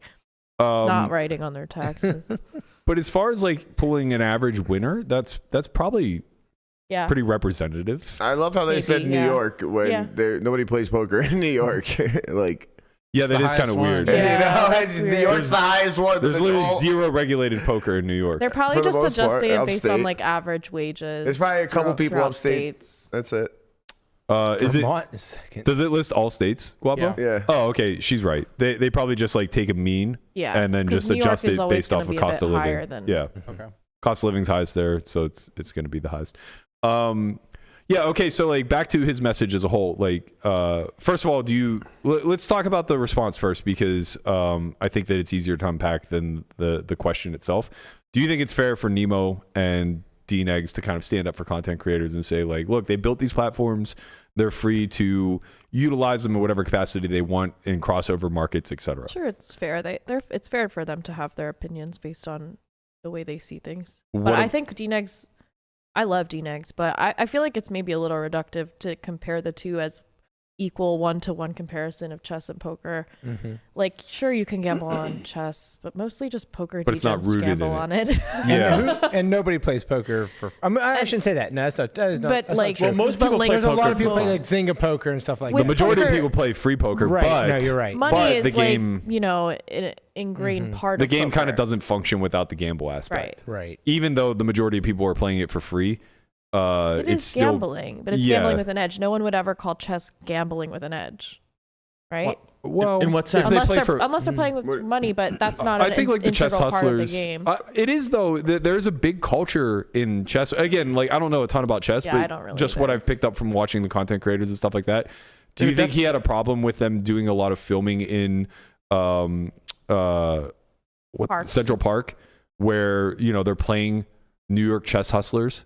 not writing on their taxes. But as far as like pulling an average winner, that's probably Yeah. pretty representative. I love how they Maybe, said New yeah. York when Yeah. nobody plays poker in New York. Like, Yeah, It's that the is kind highest of one. weird. Yeah. you know, that's New weird. York's the highest one. but There's it's literally all- zero regulated poker in New York. They're probably For the just most part, adjusting it based on upstate. like average wages. There's probably a couple people throughout upstate. states. That's it. Is it? Vermont is second. Does it list all states, Guapo? Yeah. Oh, okay. She's right. They probably just like take a mean Yeah, and then 'cause just New York adjust is it always based gonna off be of a cost bit of living. higher than- Yeah. Okay. Cost of living's highest there, so it's going to be the highest. Yeah. Okay. So like back to his message as a whole. Like, first of all, let's talk about the response first because I think that it's easier to unpack than the question itself. Do you think it's fair for Nemo and Dnegs to kind of stand up for content creators and say like, look, they built these platforms, they're free to utilize them in whatever capacity they want in crossover markets, etc. Sure, it's fair. It's fair for them to have their opinions based on the way they see things. But What I if- think Dnegs, I love Dnegs, but I feel like it's maybe a little reductive to compare the two as equal 1-to-1 comparison of chess and poker. Mm-hmm. Like, sure, you can gamble on chess, but mostly just poker But it's not degens rooted gamble in it. on it. Yeah. And nobody plays poker for. I mean, I shouldn't say that. No, that's not. That is not. But, that's like- not Well, true. most but, people like, play There's a poker. lot of people for play fun. like Zynga poker and stuff like With The that. majority poker- of people play free poker, Right. but No, you're right. Money but is the game, like, you know, an ingrained part the of game kind poker. of doesn't function without the gamble aspect. Right. Right. Even though the majority of people are playing it for free, It it's is still gambling, but it's yeah. gambling with an edge. No one would ever call chess gambling with an edge, right? well. In what sense? if they Unless play they're for- unless they're playing with money, but that's not. I an think like the chess integral part of the hustlers. game. It is though. There's a big culture in chess. Again, like I don't know a ton about chess, Yeah, but I don't really just what either. I've picked up from watching the content creators and stuff like that. Do you Dude, think he had a problem with them doing a lot of filming in Parks. Central Park, where they're playing New York chess hustlers?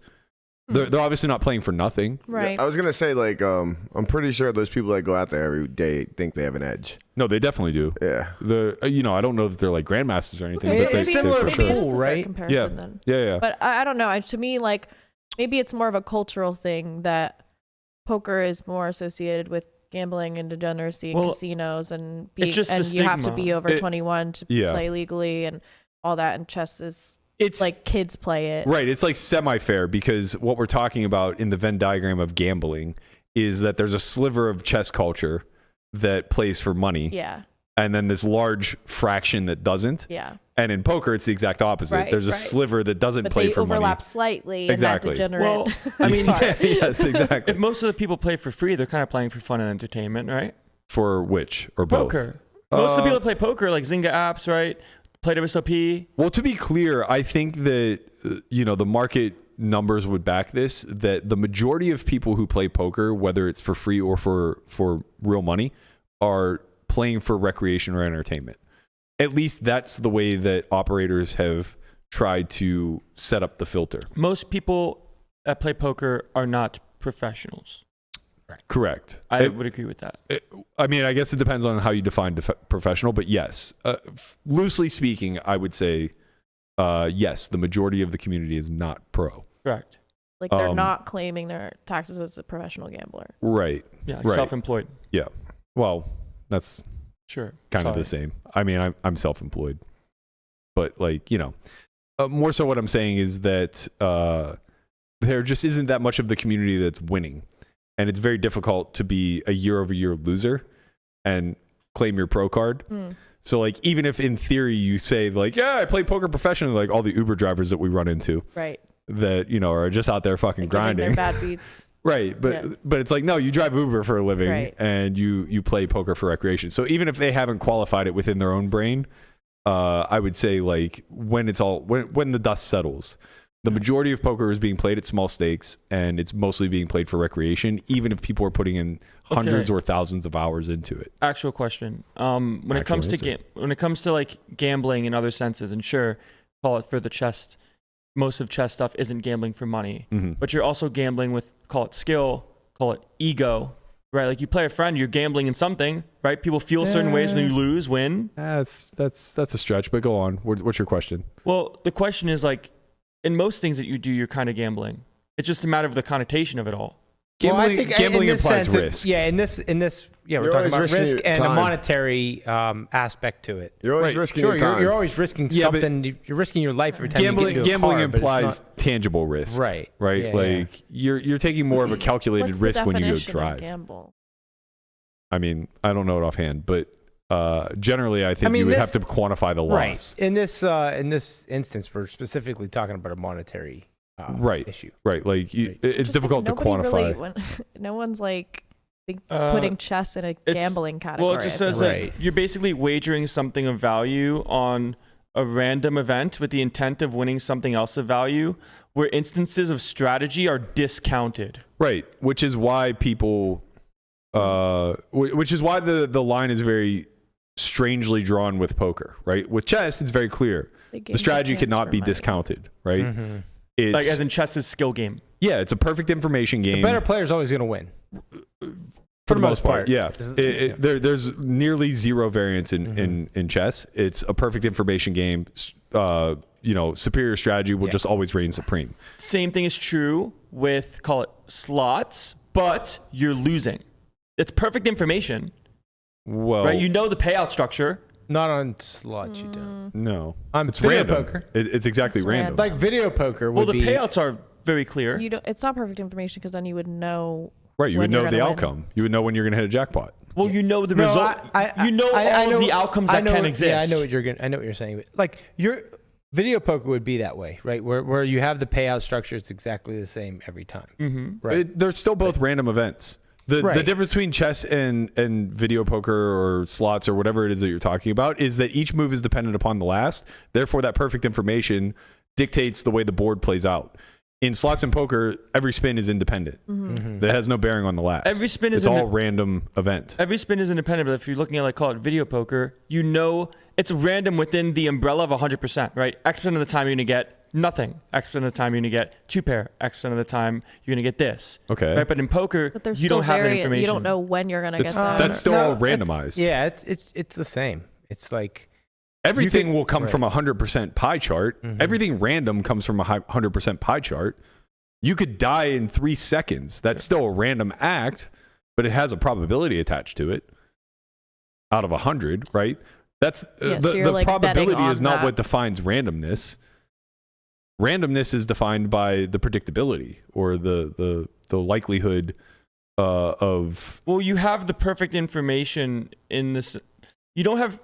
They're obviously not playing for nothing. Right. I was gonna say like I'm pretty sure those people that go out there every day think they have an edge. No, they definitely do. Yeah. I don't know that they're like grandmasters or anything, Okay, but they, it's they similar for to sure. Maybe it is a fair right? comparison Yeah. then. Yeah. But I don't know. To me, like maybe it's more of a cultural thing that poker is more associated with gambling and degeneracy and Well, casinos and it's just the and you have to stigma. be over 21 to Yeah. play legally and all that. And chess is It's like kids play it. right. It's like semi-fair because what we're talking about in the Venn diagram of gambling is that there's a sliver of chess culture that plays for money, Yeah. and then this large fraction that doesn't. Yeah. And in poker, it's the exact opposite. Right, There's a right. sliver that doesn't But play they for overlap money. slightly. Exactly. And that degenerate. Well, I mean, yes, exactly. if most of the people play for free, they're kind of playing for fun and entertainment, right? For which or both? Poker. Most of the people that play poker, like Zynga apps, right? Play WSOP. Well, to be clear, I think that the market numbers would back this. That the majority of people who play poker, whether it's for free or for real money, are playing for recreation or entertainment. At least that's the way that operators have tried to set up the filter. Most people that play poker are not professionals. Correct. I would agree with that. I mean, I guess it depends on how you define professional, but yes, loosely speaking, I would say yes. The majority of the community is not pro. Correct. Like they're not claiming their taxes as a professional gambler. Right. Yeah, Right. self-employed. Yeah. Well, that's Sure. kind of the same. I mean, I'm self-employed, but more so what I'm saying is that there just isn't that much of the community that's winning, and it's very difficult to be a year-over-year loser and claim your pro card. So like, even if in theory you say like, yeah, I play poker professionally, like all the Uber drivers that we run into Right. that, are just out there fucking Like giving grinding. their bad beats. Right. But Yeah. but it's like, no, you drive Uber for a living Right. and you play poker for recreation. So even if they haven't qualified it within their own brain, I would say like when the dust settles, the majority of poker is being played at small stakes and it's mostly being played for recreation, even if people are putting in hundreds or thousands of hours into it. Actual question. When it comes to like gambling in other senses, and sure, call it for the chess. Most of chess stuff isn't gambling for money, but you're also gambling with, call it skill, call it ego, right? Like you play a friend, you're gambling in something, right? People feel certain ways when you lose, win. That's a stretch, but go on. What's your question? Well, the question is like, in most things that you do, you're kind of gambling. It's just a matter of the connotation of it all. Gambling implies risk. In this, we're You're talking always about risking risk your and a time. monetary aspect to it. You're always Right. risking Sure, your time. you're always risking Yeah, but something. You're risking your life every time you get into a Gambling car, but it's implies not- tangible risk. Right. Right. Yeah, like you're taking more of a calculated What's risk the when you go definition of drive. gamble? I mean, I don't know it offhand, but generally, I think I mean, you would this- have to quantify the loss. Right. In this instance, we're specifically talking about a monetary issue. Right. Like it's Just difficult to quantify. No one's like putting chess in a gambling category. Well, it just says that you're basically wagering something of value on a random event with the intent of winning something else of value, where instances of strategy are discounted. Right. Which is why people, which is why the line is very strangely drawn with poker, right? With chess, it's very clear. The strategy cannot be discounted, right? Mm-hmm. It's, like as in chess is skill game. Yeah, it's a perfect information game. The better player is always going to win. For the most part, yeah. There's nearly zero variance in chess. It's a perfect information game. Superior strategy will just always reign supreme. Same thing is true with, call it slots, but you're losing. It's perfect information. Well, right? You know the payout structure. Not on slots, you don't. No. It's video random. poker. It's exactly random. Like video poker would the payouts are very clear. It's not perfect information because then you would know. Right, you would know the outcome. You would know when you're going to hit a jackpot. Well, you know the result. You know all of the outcomes that can exist. Yeah, I know what you're saying. Like your video poker would be that way, right? Where you have the payout structure, it's exactly the same every time. Mm-hmm. Right. They're still both random events. The difference between chess and video poker or slots or whatever it is that you're talking about is that each move is dependent upon the last. Therefore, that perfect information dictates the way the board plays out. In slots and poker, every spin is independent. Mm-hmm. That has no bearing on the last. Every spin is all random event. Every spin is independent, but if you're looking at call it video poker, you know it's random within the umbrella of 100%, right? X% of the time you're going to get nothing. X% of the time you're going to get two pair. X% of the time you're going to get this. Okay. Right? But in poker, you don't have that information. You don't know when you're going to get that. That's still all randomized. It's the same. It's like everything will come from a 100% pie chart. Mm-hmm. Everything random comes from a 100% pie chart. You could die in 3 seconds. That's still a random act, but it has a probability attached to it. Out of 100, right? That's the probability is not what defines randomness. Randomness is defined by the predictability or the likelihood of. Well, you have the perfect information in this. You don't have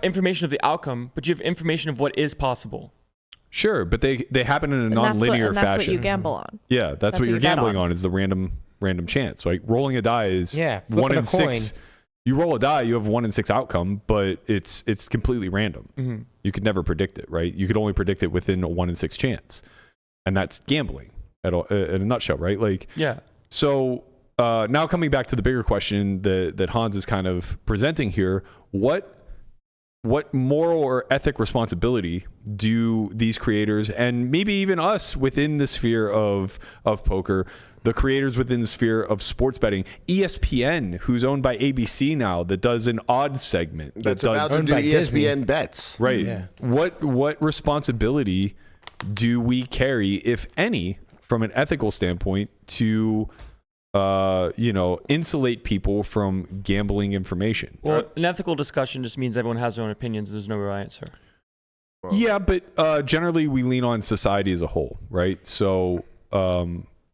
information of the outcome, but you have information of what is possible. Sure, but they happen in a non-linear fashion. That's what you gamble on. Yeah, that's what you're gambling on is the random chance. Like rolling a die is 1 in 6. You roll a die, you have 1 in 6 outcome, but it's completely random. Mm-hmm. You could never predict it, right? You could only predict it within a 1 in 6 chance, and that's gambling in a nutshell, right? Like So now coming back to the bigger question that Hans is kind of presenting here, what moral or ethic responsibility do these creators and maybe even us within the sphere of poker, the creators within the sphere of sports betting, ESPN, who's owned by ABC now, that does an odds segment that's about to do ESPN bets, right? Yeah. What responsibility do we carry, if any, from an ethical standpoint, to insulate people from gambling information? Well, an ethical discussion just means everyone has their own opinions. There's no right answer. Yeah, but generally we lean on society as a whole, right? So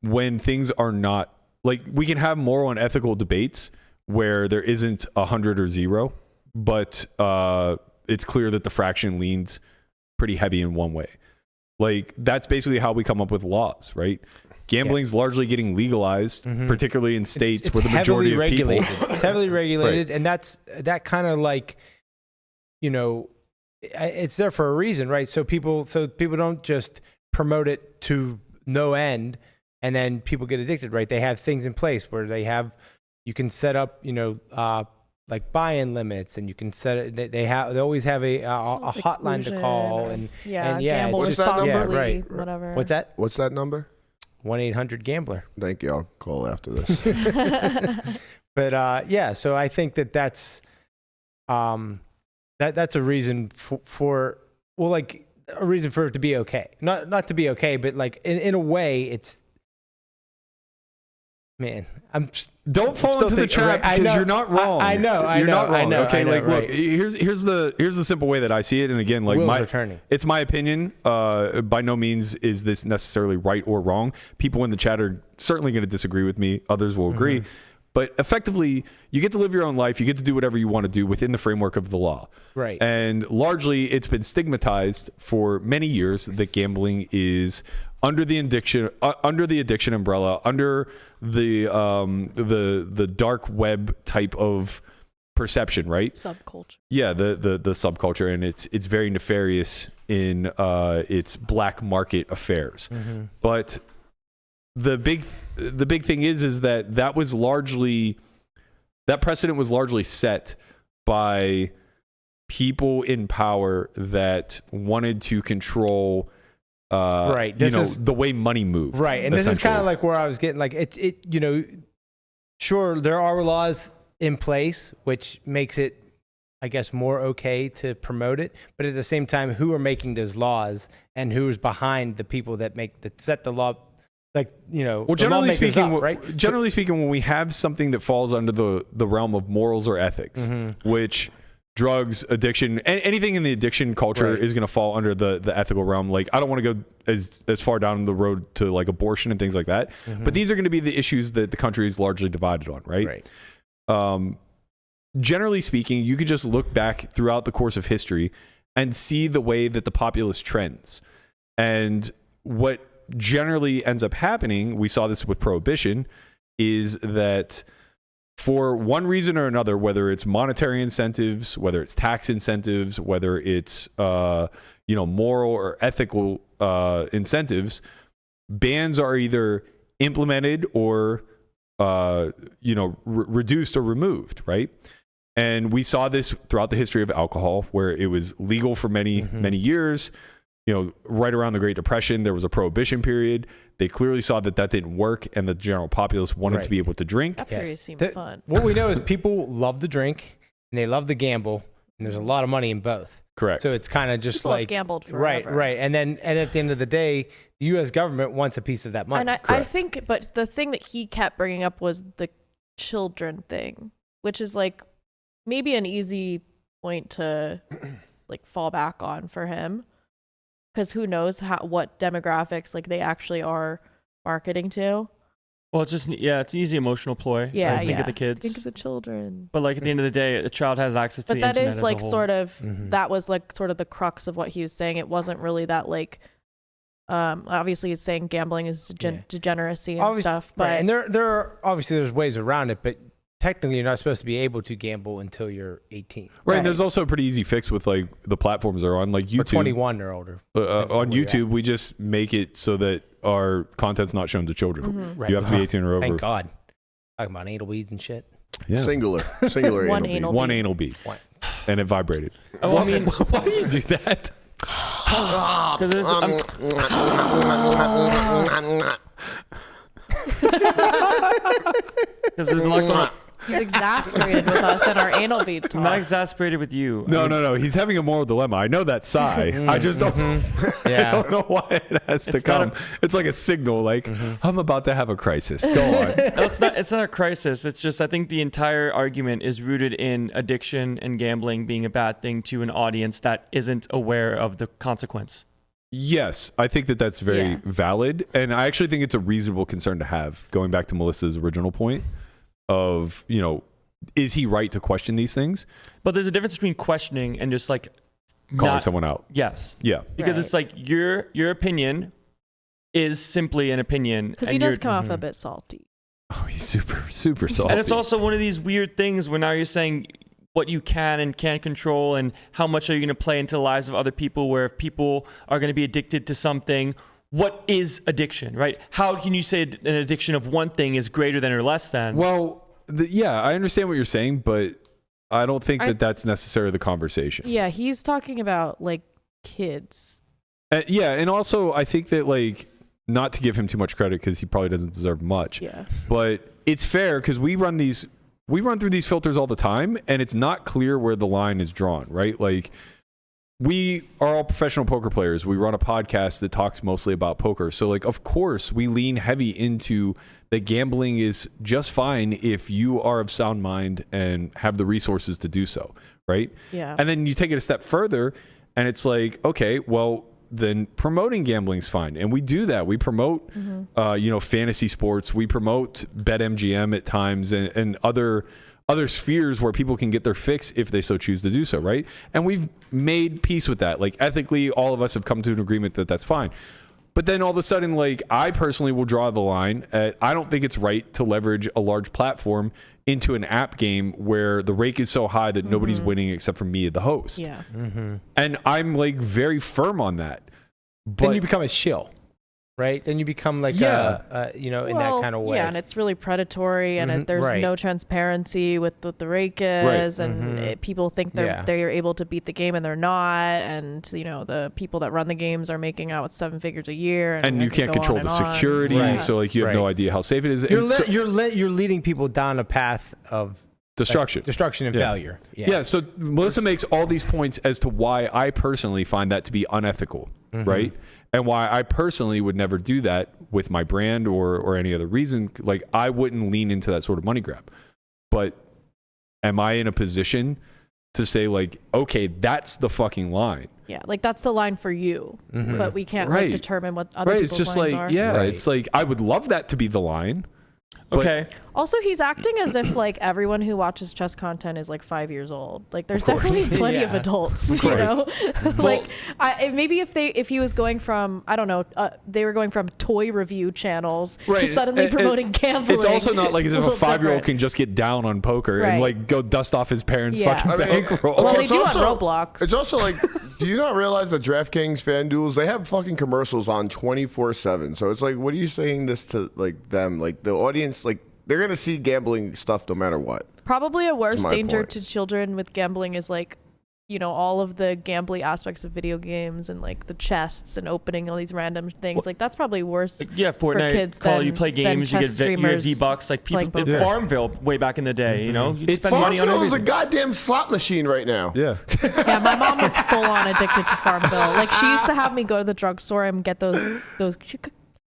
when things are not like, we can have moral and ethical debates where there isn't 100 or 0, but it's clear that the fraction leans pretty heavy in one way. Like that's basically how we come up with laws, right? Gambling's largely getting legalized, particularly in states where the majority of people. It's heavily regulated, and that kind of like, it's there for a reason, right? So people don't just promote it to no end, and then people get addicted, right? They have things in place where you can set up, like buy-in limits, and you can set it. They always have a hotline to call, and gamble responsibly, whatever. What's that? What's that number? 1-800-GAMBLER. Thank you. I'll call after this. But so I think that's that's a reason for a reason for it to be okay. Not to be okay, but like in a way, it's. Man, don't fall into the trap because you're not wrong. I know. You're not wrong. Okay, look, here's the simple way that I see it, and again, like it's my opinion. By no means is this necessarily right or wrong. People in the chat are certainly going to disagree with me. Others will agree. But effectively, you get to live your own life. You get to do whatever you want to do within the framework of the law. Right. And largely, it's been stigmatized for many years that gambling is under the addiction umbrella, under the dark web type of perception, right? Subculture. Yeah, the subculture, and it's very nefarious in its black market affairs. But the big thing is that that precedent was largely set by people in power that wanted to control the way money moved. Right. And this is kind of like where I was getting, like, sure, there are laws in place, which makes it, I guess, more okay to promote it. But at the same time, who are making those laws and who's behind the people that set the law? Like, well, generally speaking, when we have something that falls under the realm of morals or ethics, which drugs, addiction, anything in the addiction culture is going to fall under the ethical realm. Like, I don't want to go as far down the road to like abortion and things like that, but these are going to be the issues that the country is largely divided on, right? Generally speaking, you could just look back throughout the course of history and see the way that the populace trends. And what generally ends up happening, we saw this with prohibition, is that for one reason or another, whether it's monetary incentives, whether it's tax incentives, whether it's moral or ethical incentives, bans are either implemented or reduced or removed, right? And we saw this throughout the history of alcohol, where it was legal for many years. Right around the Great Depression, there was a prohibition period. They clearly saw that didn't work, and the general populace wanted to be able to drink. That period seemed fun. What we know is people love to drink and they love to gamble, and there's a lot of money in both. Correct. So it's kind of just people like have gambled forever. Right. And at the end of the day, the U.S. government wants a piece of that money. And I think, but the thing that he kept bringing up was the children thing, which is like maybe an easy point to like fall back on for him. Because who knows what demographics like they actually are marketing to. Well, it's just it's an easy emotional ploy. Yeah, Think of the kids. Think of the children. But like at the end of the day, a child has access to the internet. But that is like sort of that was like sort of the crux of what he was saying. It wasn't really that like obviously he's saying gambling is degeneracy and stuff. But and there are obviously there's ways around it, but technically you're not supposed to be able to gamble until you're 18. Right. And there's also a pretty easy fix with like the platforms that are on, like YouTube. Or 21 or older. On YouTube, we just make it so that our content's not shown to children. Right. You have to be 18 or over. Thank God. Talking about anal beads and shit. Yeah. Singular One anal bead. One anal bead. And it vibrated. Oh, I mean, why do you do that? Because there's a lot. He's exasperated with us and our anal bead talk. I'm not exasperated with you. No. He's having a moral dilemma. I know that sigh. I just don't. I don't know why it has to come. It's like a signal. Like I'm about to have a crisis. Go on. No, it's not a crisis. It's just I think the entire argument is rooted in addiction and gambling being a bad thing to an audience that isn't aware of the consequence. Yes, I think that's very valid, and I actually think it's a reasonable concern to have. Going back to Melissa's original point of, is he right to question these things? But there's a difference between questioning and just like calling someone out. Yes. Yeah. Because it's like your opinion is simply an opinion. Because he does come off a bit salty. Oh, he's super, super salty. And it's also one of these weird things where now you're saying what you can and can't control and how much are you going to play into the lives of other people, where if people are going to be addicted to something, what is addiction, right? How can you say an addiction of one thing is greater than or less than? Well, I understand what you're saying, but I don't think that's necessarily the conversation. Yeah, he's talking about like kids. And also I think that, like, not to give him too much credit because he probably doesn't deserve much. Yeah. But it's fair because we run through these filters all the time, and it's not clear where the line is drawn, right? Like, we are all professional poker players. We run a podcast that talks mostly about poker. So, like, of course, we lean heavy into that gambling is just fine if you are of sound mind and have the resources to do so, right? Yeah. And then you take it a step further, and it's like, okay, well, then promoting gambling is fine. And we do that. We promote, fantasy sports. We promote BetMGM at times and other spheres where people can get their fix if they so choose to do so, right? And we've made peace with that. Like, ethically, all of us have come to an agreement that that's fine. But then all of a sudden, like, I personally will draw the line at, I don't think it's right to leverage a large platform into an app game where the rake is so high that nobody's winning except for me, the host. Yeah. And I'm like very firm on that. But Then you become a shill, right? Then you become like in that kind of way. Yeah, and it's really predatory, and there's no transparency with what the rake is, and people think they're able to beat the game, and they're not. And the people that run the games are making out with 7 figures a year, and you can't control the security, so like you have no idea how safe it is. You're leading people down a path of destruction, and failure. Yeah. So Melissa makes all these points as to why I personally find that to be unethical, right? And why I personally would never do that with my brand or any other reason. Like, I wouldn't lean into that sort of money grab. But am I in a position to say, like, okay, that's the fucking line? Yeah, like that's the line for you, but we can't like, determine what other people's it's just lines like, are. Yeah, it's like, I would love that to be the line. Okay. Also, he's acting as if like everyone who watches chess content is like 5 years old. Like, there's definitely plenty of adults, you know. Like, maybe if he was going from, I don't know, they were going from toy review channels to suddenly promoting gambling. It's also not like as if a 5-year-old can just get down on poker and like go dust off his parents' fucking bankroll. Well, they do on Roblox. It's also like, do you not realize that DraftKings, FanDuels, they have fucking commercials on 24/7? So it's like, what are you saying this to like them? Like the audience, like they're gonna see gambling stuff no matter what. Probably a worse danger to children with gambling is like, all of the gambling aspects of video games and like the chests and opening all these random things. Like, that's probably worse. Fortnite, for kids Call, than, you play games, you get your V-Bucks, like people in Farmville way back in the day. You spend money on everything. It's a goddamn slot machine right now. Yeah. Yeah, my mom was full on addicted to Farmville. Like, she used to have me go to the drugstore and get those.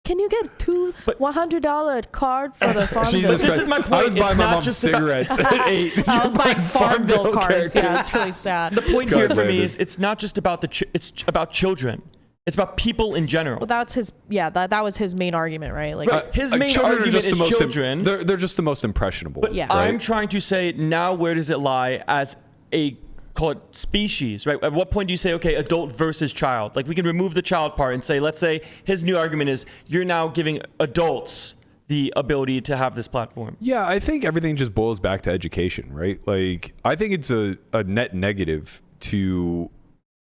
Can you get two $100 card for the Farmville? But this is my point. I was buying my mom cigarettes at 8. I was buying Farmville cards. Yeah, it's really sad. The point here for me is it's not just about it's about children. It's about people in general. Well, that's his. Yeah, that was his main argument, right? Like, his main argument is children. They're just the most impressionable. But I'm trying to say now, where does it lie as a call it species, right? At what point do you say, okay, adult versus child? Like, we can remove the child part and say, let's say his new argument is you're now giving adults the ability to have this platform. Yeah, I think everything just boils back to education, right? Like, I think it's a net negative to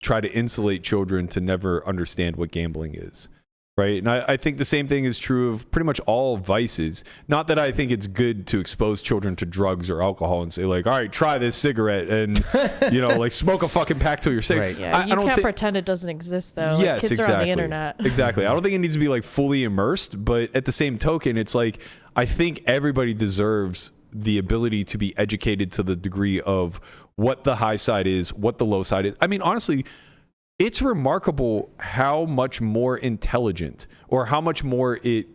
try to insulate children to never understand what gambling is. Right. And I think the same thing is true of pretty much all vices. Not that I think it's good to expose children to drugs or alcohol and say, like, all right, try this cigarette and, like, smoke a fucking pack till you're sick. Right. Yeah, you can't pretend it doesn't exist, though. Yes, like, kids exactly. are on the internet. Exactly. I don't think it needs to be, like, fully immersed. But at the same token, it's like, I think everybody deserves the ability to be educated to the degree of what the high side is, what the low side is. I mean, honestly, it's remarkable how much more intelligent or how much more it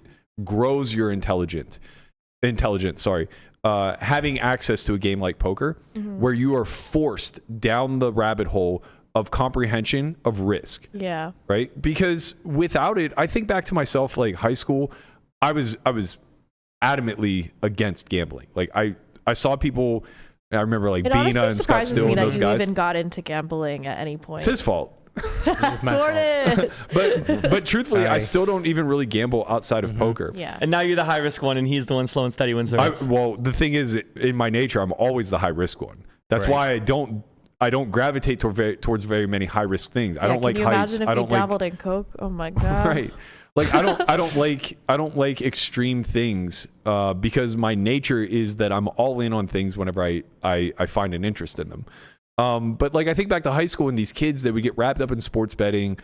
grows your intelligence, having access to a game like poker, where you are forced down the rabbit hole of comprehension of risk. Yeah. Right? Because without it, I think back to myself, like high school, I was adamantly against gambling. Like I saw people, I remember like Bina and Scott Still and those guys. It honestly surprises me that you even got into gambling at any point. It's his fault. Tortoise. But truthfully, I still don't even really gamble outside of poker. Yeah. And now you're the high risk one, and he's the one slow and steady wins the race. Well, the thing is, in my nature, I'm always the high risk one. That's why I don't gravitate towards very many high risk things. I don't like heights. Imagine if you dabbled in coke? Oh my god. Right. Like I don't like extreme things because my nature is that I'm all in on things whenever I find an interest in them. But like I think back to high school and these kids, they would get wrapped up in sports betting,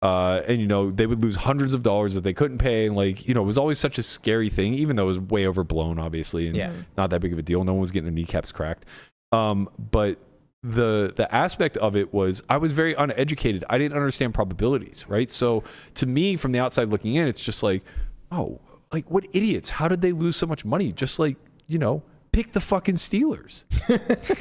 and they would lose hundreds of dollars that they couldn't pay, and it was always such a scary thing, even though it was way overblown, obviously, and not that big of a deal. No one was getting their kneecaps cracked. But the aspect of it was I was very uneducated. I didn't understand probabilities, right? So to me, from the outside looking in, it's just like, oh, like what idiots? How did they lose so much money? Just like, pick the fucking Steelers.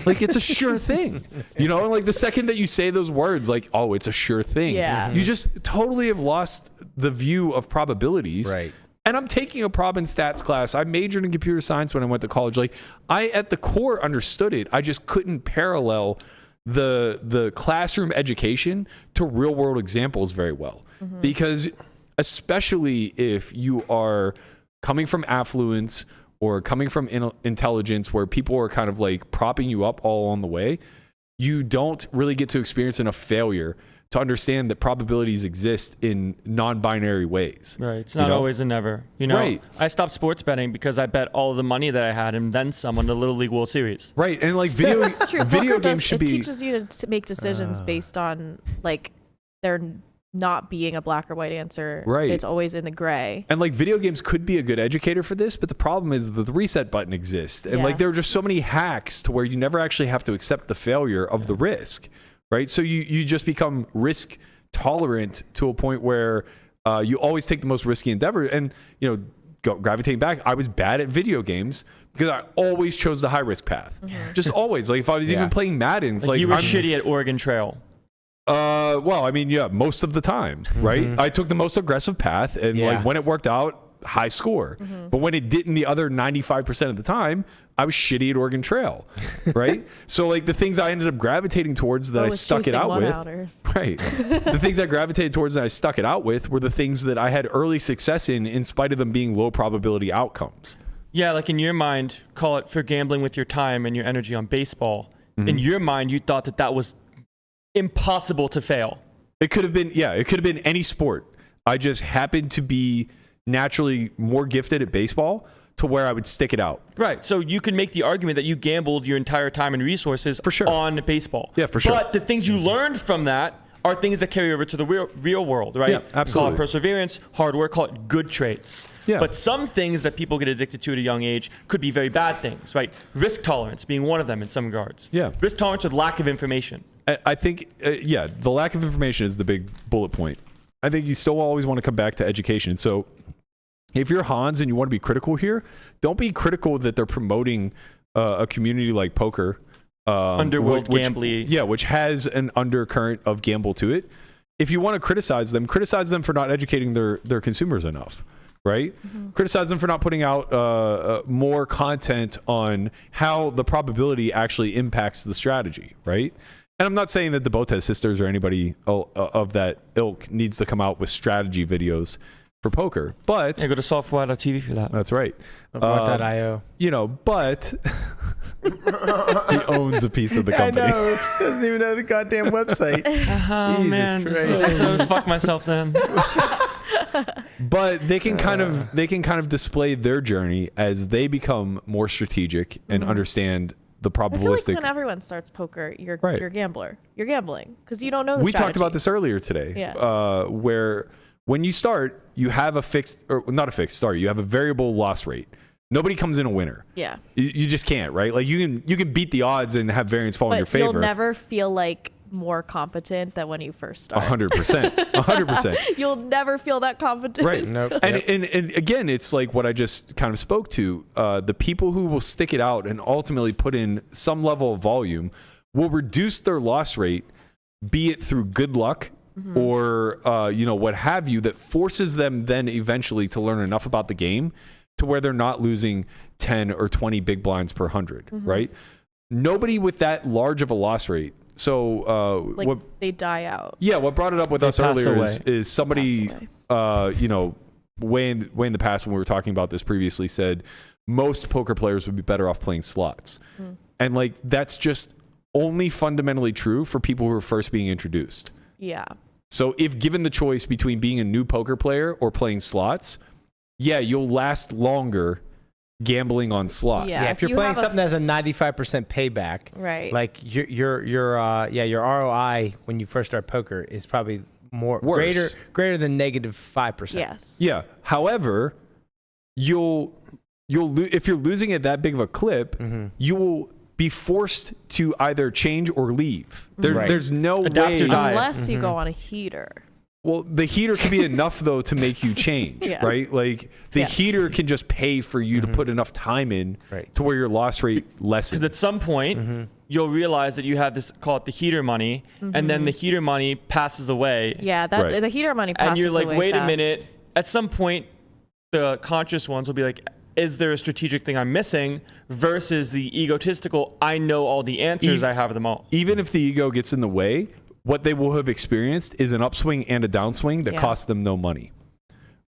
Like it's a sure thing. And like the second that you say those words, like, oh, it's a sure thing. Yeah. You just totally have lost the view of probabilities. Right. And I'm taking a prob and stats class. I majored in computer science when I went to college. Like I, at the core, understood it. I just couldn't parallel the classroom education to real world examples very well. Because especially if you are coming from affluence or coming from intelligence where people are kind of like propping you up all along the way. You don't really get to experience enough failure to understand that probabilities exist in non-binary ways. Right. It's not always a never. You know, right. I stopped sports betting because I bet all of the money that I had and then some on the Little League World Series. Right. And like video games should be. It teaches you to make decisions based on like there not being a black or white answer. Right. It's always in the gray. And like video games could be a good educator for this, but the problem is the reset button exists. And like there are just so many hacks to where you never actually have to accept the failure of the risk. Right. So you just become risk tolerant to a point where you always take the most risky endeavor. And, gravitating back, I was bad at video games because I always chose the high risk path. Just always. Like if I was even playing Madden, like you were shitty at Oregon Trail. Well, I mean, most of the time, right? I took the most aggressive path, and like when it worked out, high score. But when it didn't, the other 95% of the time, I was shitty at Oregon Trail, right? So like the things I ended up gravitating towards that I stuck it out with, right? The things I gravitated towards that I stuck it out with were the things that I had early success in spite of them being low probability outcomes. Yeah, like in your mind, call it for gambling with your time and your energy on baseball. In your mind, you thought that was impossible to fail. It could have been, it could have been any sport. I just happened to be naturally more gifted at baseball to where I would stick it out. Right. So you can make the argument that you gambled your entire time and resources on baseball. Yeah, for sure. But the things you learned from that are things that carry over to the real world, right? Yeah, absolutely. Call it perseverance, hard work, call it good traits. Yeah. But some things that people get addicted to at a young age could be very bad things, right? Risk tolerance being one of them in some regards. Yeah. Risk tolerance with lack of information. I think, the lack of information is the big bullet point. I think you still always want to come back to education. So if you're Hans and you want to be critical here, don't be critical that they're promoting a community like poker. Underworld gambling. Yeah, which has an undercurrent of gamble to it. If you want to criticize them for not educating their consumers enough, right? Criticize them for not putting out more content on how the probability actually impacts the strategy, right? And I'm not saying that the Botez sisters or anybody of that ilk needs to come out with strategy videos for poker, but go to S4Y.tv for that. That's right. Bot.io. But he owns a piece of the company. I know. Doesn't even know the goddamn website. Oh man, Christ. so just fuck myself then. But they can kind of display their journey as they become more strategic and understand the probabilistic. I feel like when everyone starts poker, you're a gambler. You're gambling because you don't know the strategy. Talked about this earlier today. Where when you start, you have you have a variable loss rate. Nobody comes in a winner. Yeah. You just can't, right? Like you can beat the odds and have variance fall in your favor. You'll never feel like more competent than when you first start. 100%. 100%. You'll never feel that competent. Right. Nope. And again, it's like what I just kind of spoke to. The people who will stick it out and ultimately put in some level of volume will reduce their loss rate, be it through good luck or what have you, that forces them then eventually to learn enough about the game to where they're not losing 10 or 20 big blinds per 100, right? Nobody with that large of a loss rate. So they die out. Yeah, what brought it up with us earlier is somebody way in the past when we were talking about this previously said most poker players would be better off playing slots. And like that's just only fundamentally true for people who are first being introduced. Yeah. So if given the choice between being a new poker player or playing slots, you'll last longer gambling on slots. Yeah, if you're playing something that has a 95% payback, right? Like your ROI when you first start poker is probably greater than -5%. Yes. Yeah. However, you'll if you're losing at that big of a clip, you will be forced to either change or leave. There's no way unless you go on a heater. Well, the heater can be enough though to make you change, right? Like the heater can just pay for you to put enough time in to where your loss rate lessens. Because at some point you'll realize that you have this, call it the heater money, and then the heater money passes away. Yeah, the heater money passes away. And you're like, wait fast. a minute. At some point, the conscious ones will be like, is there a strategic thing I'm missing versus the egotistical, I know all the answers, I have them all. Even if the ego gets in the way, what they will have experienced is an upswing and a downswing that costs them no money.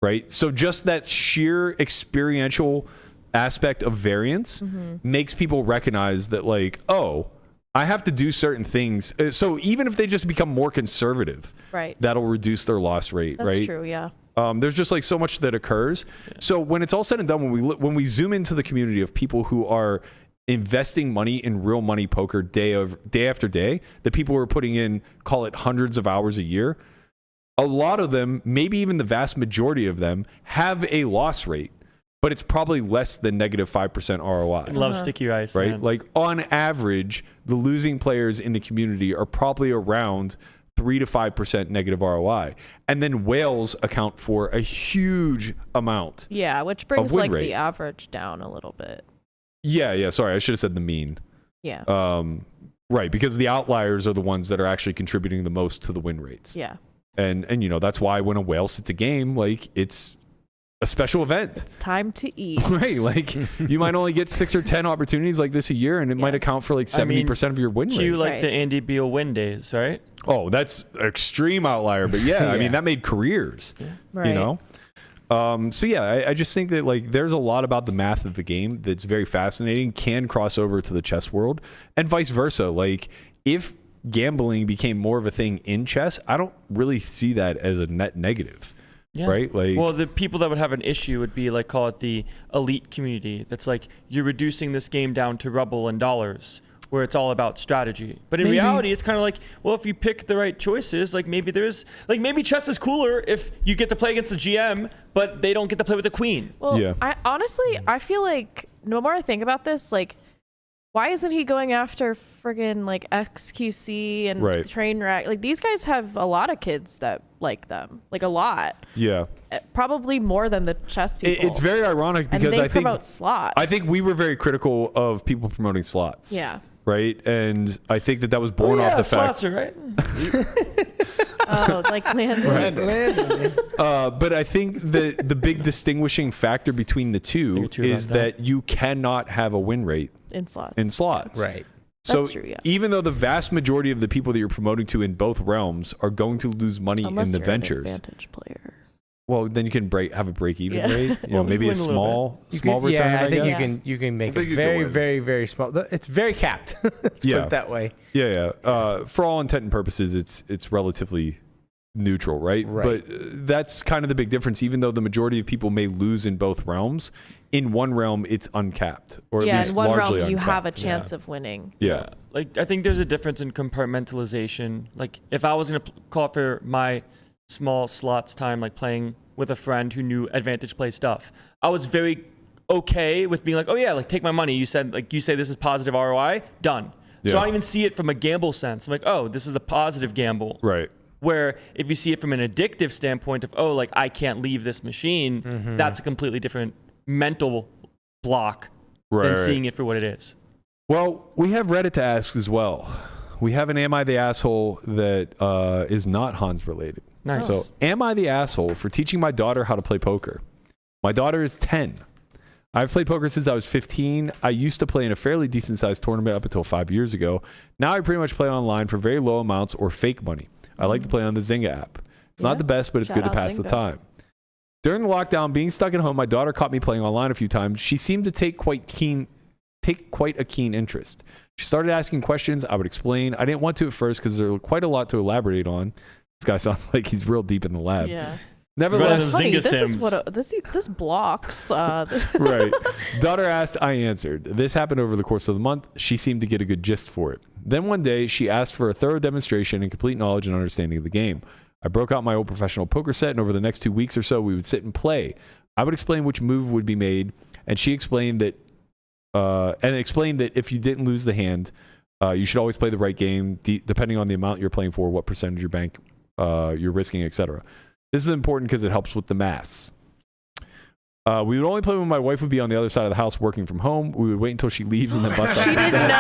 right? So just that sheer experiential aspect of variance makes people recognize that, like, oh, I have to do certain things. So even if they just become more conservative, right, that'll reduce their loss rate, That's right? true, yeah. There's just like so much that occurs. Yeah. So when it's all said and done, when we zoom into the community of people who are investing money in real money poker day after day, the people who are putting in, call it hundreds of hours a year, a lot of them, maybe even the vast majority of them, have a loss rate, but it's probably less than negative 5% ROI. I love sticky rice, right? Man. Like on average, the losing players in the community are probably around 3 to 5% negative ROI. And then whales account for a huge amount. Yeah, which brings win like rate. the average down a little bit. Yeah. Sorry, I should have said the mean. Yeah. Right, because the outliers are the ones that are actually contributing the most to the win rates. Yeah. And you know, that's why when a whale sits a game, like it's a special event. It's time to eat. Right, like you might only get 6 or 10 opportunities like this a year, and it might account for like 70% of your win rate. Cue like the Andy Beal win days, right? Oh, that's extreme outlier, but yeah, I mean that made careers. Yeah. Right. You know, so yeah, I just think that like there's a lot about the math of the game that's very fascinating, can cross over to the chess world, and vice versa. Like if gambling became more of a thing in chess, I don't really see that as a net negative. Yeah. Right? Like, well, the people that would have an issue would be like, call it the elite community. That's like, you're reducing this game down to ruble and dollars, where it's all about strategy. But in reality, it's kind of like, well, if you pick the right choices, like maybe there's, like maybe chess is cooler if you get to play against the GM, but they don't get to play with the queen. Well, yeah. I honestly, I feel like the more I think about this, like, why isn't he going after friggin' like XQC and Trainwreck? Like these guys have a lot of kids that like them, like a lot. Yeah. Probably more than the chess people. It's very ironic because and they I think promote slots. I think we were very critical of people promoting slots. Yeah. Right, and I think that was born off the fact. Slots are right. Oh, like Landon. But I think that the big distinguishing factor between the two is that you cannot have a win rate in slots. Right. So That's true, yeah. even though the vast majority of the people that you're promoting to in both realms are going to lose money Unless in the you're ventures. An advantage player. Well, then you can have a break even Yeah. rate. You know, maybe a small return. Yeah, I think guess. you can make it very, very, very small. It's very capped. Let's put it that way. Yeah. For all intent and purposes, it's relatively neutral, right? But that's kind of the big difference. Even though the majority of people may lose in both realms, in one realm it's uncapped, or at least in one largely realm you uncapped. have a chance of winning. Yeah. Like I think there's a difference in compartmentalization. Like if I was gonna call for my small slots time, like playing with a friend who knew advantage play stuff, I was very okay with being like, oh yeah, like take my money. You say this is positive ROI, done. So I don't even see it from a gamble sense. I'm like, oh, this is a positive gamble. Right. Where if you see it from an addictive standpoint of, oh, like I can't leave this machine, that's a completely different mental block than seeing it for what it is. Well, we have Reddit to ask as well. We have an Am I the Asshole that is not Hans related. Nice. So, am I the asshole for teaching my daughter how to play poker? My daughter is 10. I've played poker since I was 15. I used to play in a fairly decent sized tournament up until 5 years ago. Now I pretty much play online for very low amounts or fake money. I like to play on the Zynga app. It's not the best, but it's good to pass the time. During the lockdown, being stuck at home, my daughter caught me playing online a few times. She seemed to take quite a keen interest. She started asking questions. I would explain. I didn't want to at first because there's quite a lot to elaborate on. This guy sounds like he's real deep in the lab. Yeah. Nevertheless, honey, this is what this blocks. Right. Daughter asked, I answered. This happened over the course of the month. She seemed to get a good gist for it. Then one day, she asked for a thorough demonstration and complete knowledge and understanding of the game. I broke out my old professional poker set, and over the next 2 weeks or so, we would sit and play. I would explain which move would be made, and she explained that, if you didn't lose the hand, you should always play the right game, depending on the amount you're playing for, what percentage of your bank you're risking, etc. This is important because it helps with the maths. We would only play when my wife would be on the other side of the house working from home. We would wait until she leaves and then bust out. She didn't know?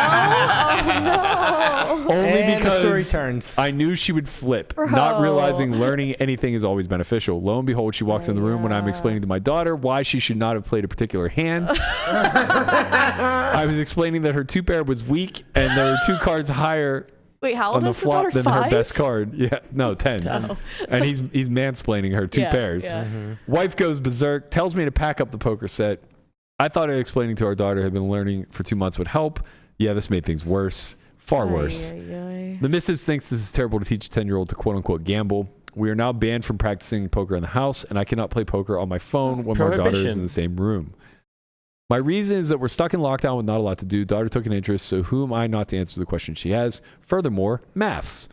Oh, no. Only because the story turns. I knew she would flip, not realizing learning anything is always beneficial. Lo and behold, she walks in the room when I'm explaining to my daughter why she should not have played a particular hand. I was explaining that her two-pair was weak and there were two cards higher Wait, how on old the is the flop daughter? than her 5? best card. Yeah, no, 10. Oh. And he's mansplaining her 2 Yeah, pairs. yeah. Wife goes berserk, tells me to pack up the poker set. I thought explaining to our daughter had been learning for 2 months would help. Yeah, this made things worse. Far worse. The missus thinks this is terrible to teach a 10-year-old to quote-unquote gamble. We are now banned from practicing poker in the house, and I cannot play poker on my phone when my daughter is in the same room. My reason is that we're stuck in lockdown with not a lot to do. Daughter took an interest, so who am I not to answer the question she has? Furthermore, maths.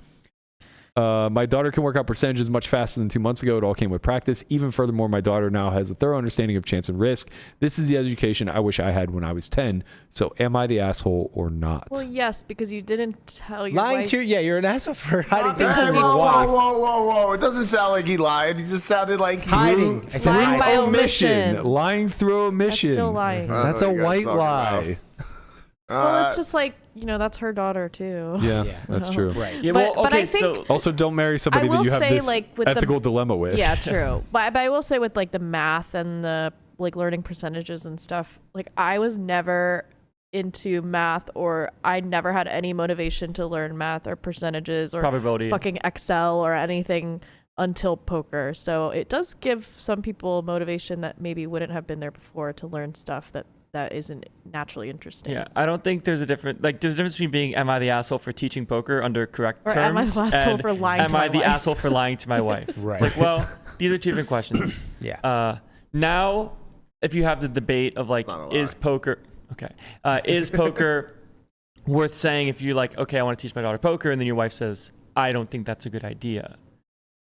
My daughter can work out percentages much faster than 2 months ago. It all came with practice. Even furthermore, my daughter now has a thorough understanding of chance and risk. This is the education I wish I had when I was 10. So am I the asshole or not? Well, yes, because you didn't tell your Lying wife. to you're an asshole for hiding things because from you your wife. Whoa. It doesn't sound like he lied. He just sounded like he Hiding. I said Lying by hiding. omission. Lying through omission. That's still lying. That's a you guys white talking lie. Well, it's just like, that's her daughter too. Yeah, that's true. Right. Yeah, But- well, but I okay, think- so Also, don't marry somebody I will that you have say, this like, with the- ethical dilemma with. Yeah, true. But I will say with like the math and the like learning percentages and stuff, like I was never into math, or I never had any motivation to learn math or percentages or probability. fucking Excel or anything until poker. So it does give some people motivation that maybe wouldn't have been there before to learn stuff that isn't naturally interesting. Yeah, I don't think there's a difference. Like, there's a difference between being, am I the asshole for teaching poker under correct Or terms? am I the asshole and for lying to am my I the wife? asshole for lying to my wife? Right. It's like, well, these are 2 different questions. Yeah. Now, if you have the debate of like, is poker worth saying if you're like, okay, I want to teach my daughter poker, and then your wife says, I don't think that's a good idea.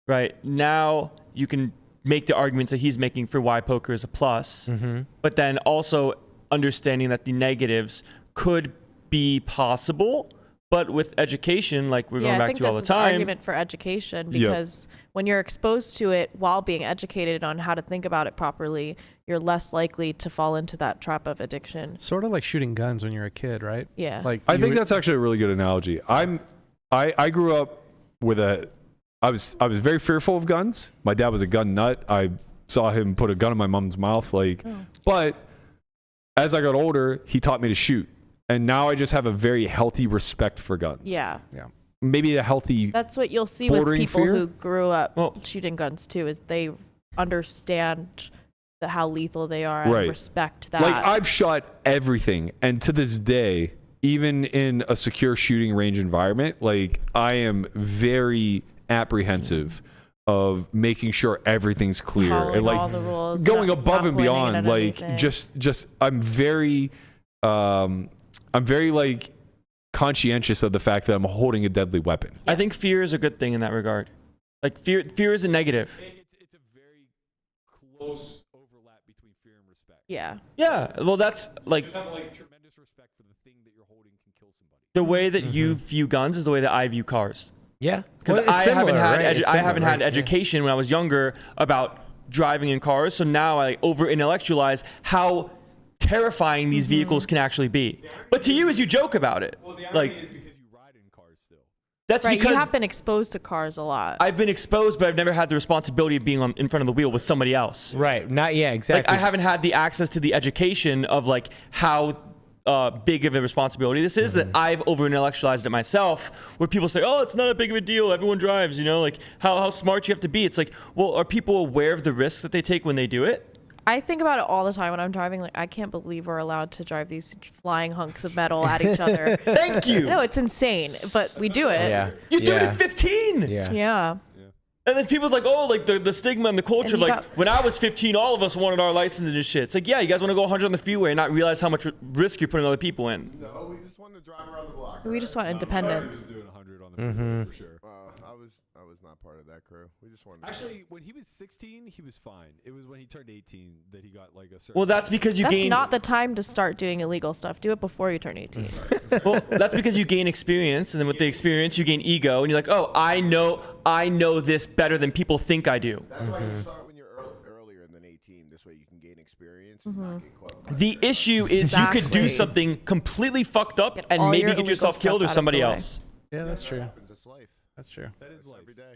Right? Now you can make the arguments that he's making for why poker is a plus, but then also understanding that the negatives could be possible, but with education, like we're going back to all the I think this is time. an argument for education, because when you're exposed to it while being educated on how to think about it properly, you're less likely to fall into that trap of addiction. Sort of like shooting guns when you're a kid, right? Yeah. Like I think that's actually a really good analogy. I grew up with I was very fearful of guns. My dad was a gun nut. I saw him put a gun in my mom's mouth, but as I got older, he taught me to shoot. And now I just have a very healthy respect for guns. Yeah. Maybe a healthy. That's what you'll see with bordering people fear? who grew up shooting guns too, is they understand how lethal they are and Right. respect that. Like, I've shot everything, and to this day, even in a secure shooting range environment, like, I am very apprehensive of making sure everything's clear Following and like all the rules, going not above and pointing beyond. at Like, anything. just I'm very like conscientious of the fact that I'm holding a deadly weapon. I think fear is a good thing in that regard. Like, fear is a negative. It's a very close overlap between fear and respect. Yeah. Yeah, well, that's like Just have like tremendous respect for the thing that you're holding can kill somebody. the way that you view guns is the way that I view cars. Yeah. Because Well, it's similar, right? It's I similar, haven't had right? Yeah. education when I was younger about driving in cars. So now I over intellectualize how terrifying these vehicles can actually be. But to you, as you joke about it, Well, the like irony is because you ride in cars still. that's Right. because You have been exposed to cars a lot. I've been exposed, but I've never had the responsibility of being in front of the wheel with somebody else. Right. Not yeah, Like, exactly. I haven't had the access to the education of like how big of a responsibility this is, that I've over intellectualized it myself, where people say, oh, it's not a big of a deal, everyone drives, like how smart you have to be. It's like, well, are people aware of the risks that they take when they do it? I think about it all the time when I'm driving. Like, I can't believe we're allowed to drive these flying hunks of metal at each other. Thank you. No, it's insane, but we do it. Yeah. You do it Yeah. at 15. Yeah. Yeah. And then people's like, oh, like the stigma and the culture of And you like, when I was 15, all of us wanted our license and shit. It's like, yeah, you guys want to go 100 on the freeway and not realize how much risk you're putting other people in. No, we just wanted to drive around the block. We just want independence. Doing 100 on the freeway for sure. I was not part of that crew. We just wanted. Actually, when he was 16, he was fine. It was when he turned 18 that he got like a certain. Well, that's because you That's gain. not the time to start doing illegal stuff. Do it before you turn 18. Well, that's because you gain experience, and then with the experience, you gain ego, and you're like, oh, I know this better than people think I do. That's why you start when you're earlier than 18. This way you can gain experience and not get caught. By The issue is you could do Exactly. something completely fucked up Get and all maybe your get illegal yourself stuff killed or out of somebody the way. else. Yeah, that's true. That's life. That's true. That is life. Every day.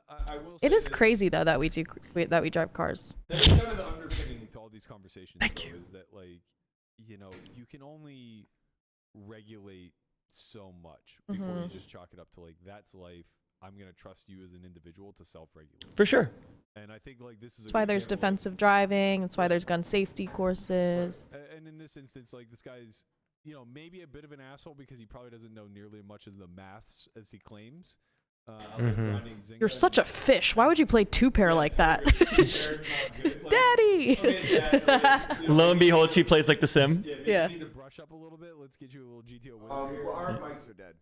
I will It say is that- crazy though that we drive cars. That's kind of the underpinning to all these conversations. Thank though, you. Is that like, you can only regulate so much before you just chalk it up to like, that's life. I'm going to trust you as an individual to self-regulate. For sure. And I think like this is That's why there's defensive driving. That's why there's gun safety courses. And in this instance, like this guy's, maybe a bit of an asshole because he probably doesn't know nearly as much of the maths as he claims. You're such a fish. Why would you play two-pair like that? Daddy! Lo and behold, she plays like the sim. Yeah. You need to brush up a little bit. Let's get you a little GTO win. Our mics are dead.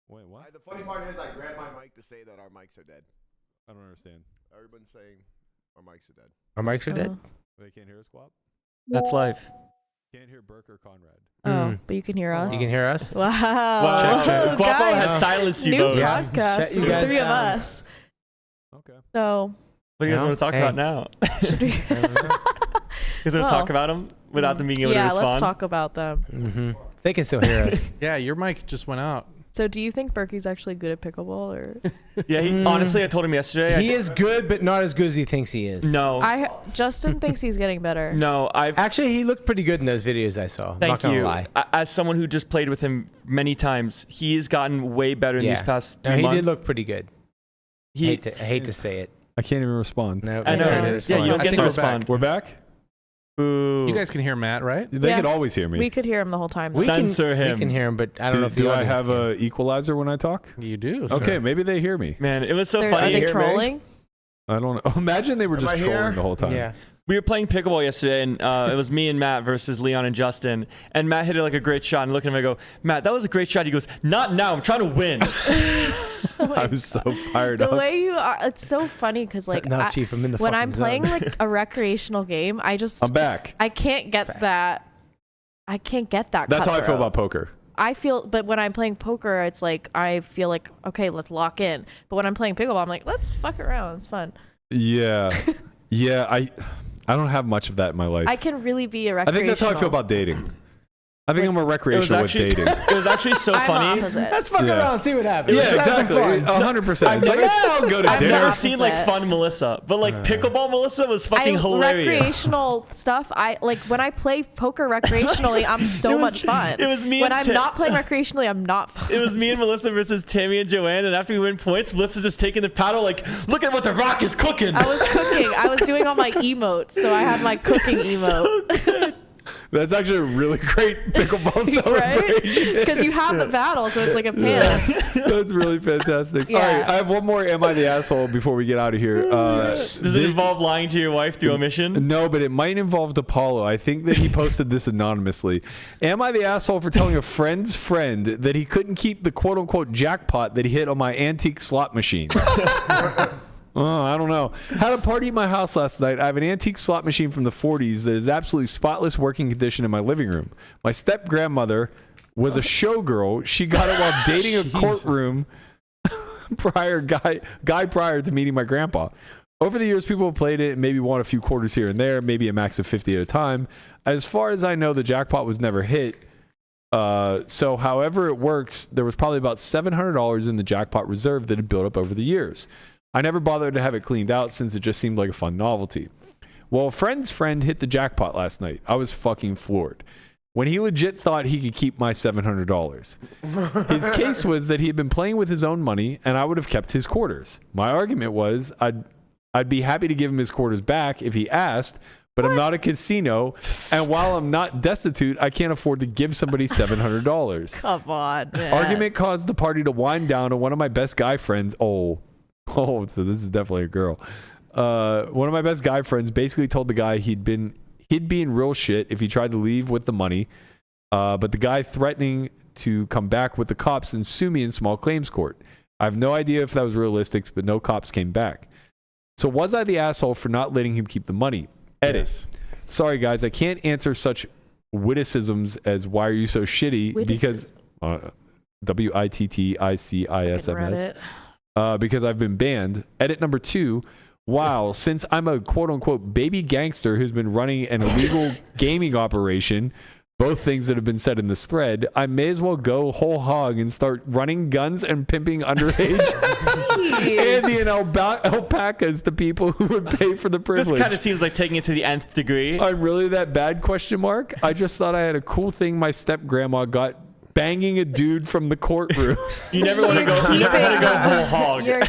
Wait, what? The funny part is I grabbed my mic to say that our mics are dead. I don't understand. Everyone's saying our mics are dead. Our mics are dead. They can't hear us, Guap? That's life. Can't hear Burke or Conrad. Oh, but you can hear us. You can hear us? Wow. Check. Guapo Guys, has silenced you new both. podcast. Shut you The guys three of down. us. Okay. So, What do you guys want to talk about now? should we? You guys want to talk about them without them being able to Yeah, respond? let's talk about them. They can still hear us. Yeah, your mic just went out. So, do you think Berkey's actually good at pickleball, or? Yeah, honestly, I told him yesterday. He is good, but not as good as he thinks he is. No. Justin thinks he's getting better. No, Actually, he looked pretty good in those videos I saw. Thank not gonna you. lie. As someone who just played with him many times, he's gotten way better in these past 3 he months. did look pretty good. I hate to say it. I can't even respond. No, I know. there it Yeah. is. Yeah, you don't I get think to we're respond. back. We're back? Boo. You guys can hear Matt, right? They Yeah. could always hear me. We could hear him the whole time. We can- Censor him. We can hear him, but I don't know if do the I audience have can. a equalizer when I talk? You do. Okay, sir. maybe they hear me. Man, it was so Are funny. they hear me? trolling? I don't know. Imagine they were just I trolling here? the whole time. Yeah. We were playing pickleball yesterday, and it was me and Matt versus Leon and Justin. And Matt hit it like a great shot. And looking at him, I go, Matt, that was a great shot. He goes, not now. I'm trying to win. I was so fired The up. way you are, it's so funny because like No, Chief, I'm in the when fucking I'm playing zone. like a recreational game, I'm back. I can't get that. I can't get that. That's how I feel cutthroat. about poker. But when I'm playing poker, it's like I feel like okay, let's lock in. But when I'm playing pickleball, I'm like, let's fuck around. It's fun. Yeah. Yeah, I don't have much of that in my life. I can really be a I recreational. think that's how I feel about dating. I think I'm a recreational with dating. It was actually so I'm funny. opposite. Let's fuck Yeah. aund, see what happens. Yeah, Let's have some exactly. fun. 100%. It's like, I'll go to I've dinner. never opposite. seen like fun Melissa, but like pickleball Melissa was fucking hilarious. Recreational stuff. I like when I play poker recreationally. I'm so much fun. it was me when and I'm Tim. not playing recreationally. I'm not fun. It was me and Melissa versus Tammy and Joanne, and after we win points, Melissa's just taking the paddle like, look at what the Rock is cooking. I was cooking. I was doing all my emotes, so I had my cooking emote. That's actually a really great pickleball celebration. Because you have the battle, so it's like a pan. That's really fantastic. Yeah. All right, I have one more Am I the Asshole before we get out of here. Does it involve lying to your wife through omission? No, but it might involve Apollo. I think that he posted this anonymously. Am I the asshole for telling a friend's friend that he couldn't keep the quote-unquote jackpot that he hit on my antique slot machine? Oh, I don't know. Had a party at my house last night. I have an antique slot machine from the 40s that is absolutely spotless working condition in my living room. My step-grandmother was a showgirl. She got it while dating a courtroom guy prior to meeting my grandpa. Over the years, people have played it and maybe won a few quarters here and there, maybe a max of 50 at a time. As far as I know, the jackpot was never hit. So however it works, there was probably about $700 in the jackpot reserve that had built up over the years. I never bothered to have it cleaned out since it just seemed like a fun novelty. Well, a friend's friend hit the jackpot last night. I was fucking floored. When he legit thought he could keep my $700. His case was that he had been playing with his own money and I would have kept his quarters. My argument was I'd be happy to give him his quarters back if he asked, but I'm not a casino, and while I'm not destitute, I can't afford to give somebody $700. Come on, man. Argument caused the party to wind down, and one of my best guy friends, so this is definitely a girl. One of my best guy friends basically told the guy he'd be in real shit if he tried to leave with the money, but the guy threatening to come back with the cops and sue me in small claims court. I have no idea if that was realistic, but no cops came back. So was I the asshole for not letting him keep the money? Edit. Yes. Sorry, guys, I can't answer such witticisms as why are you so shitty because WITTICISMS because I've been banned. Edit number 2. Wow, since I'm a quote-unquote baby gangster who's been running an illegal gaming operation, both things that have been said in this thread, I may as well go whole hog and start running guns and pimping underage Andy and alpacas to people who would pay for the privilege. This kind of seems like taking it to the nth degree. I'm really that bad? ? I just thought I had a cool thing my step-grandma got banging a dude from the courtroom. You never want to go. You never want to go whole hog. You're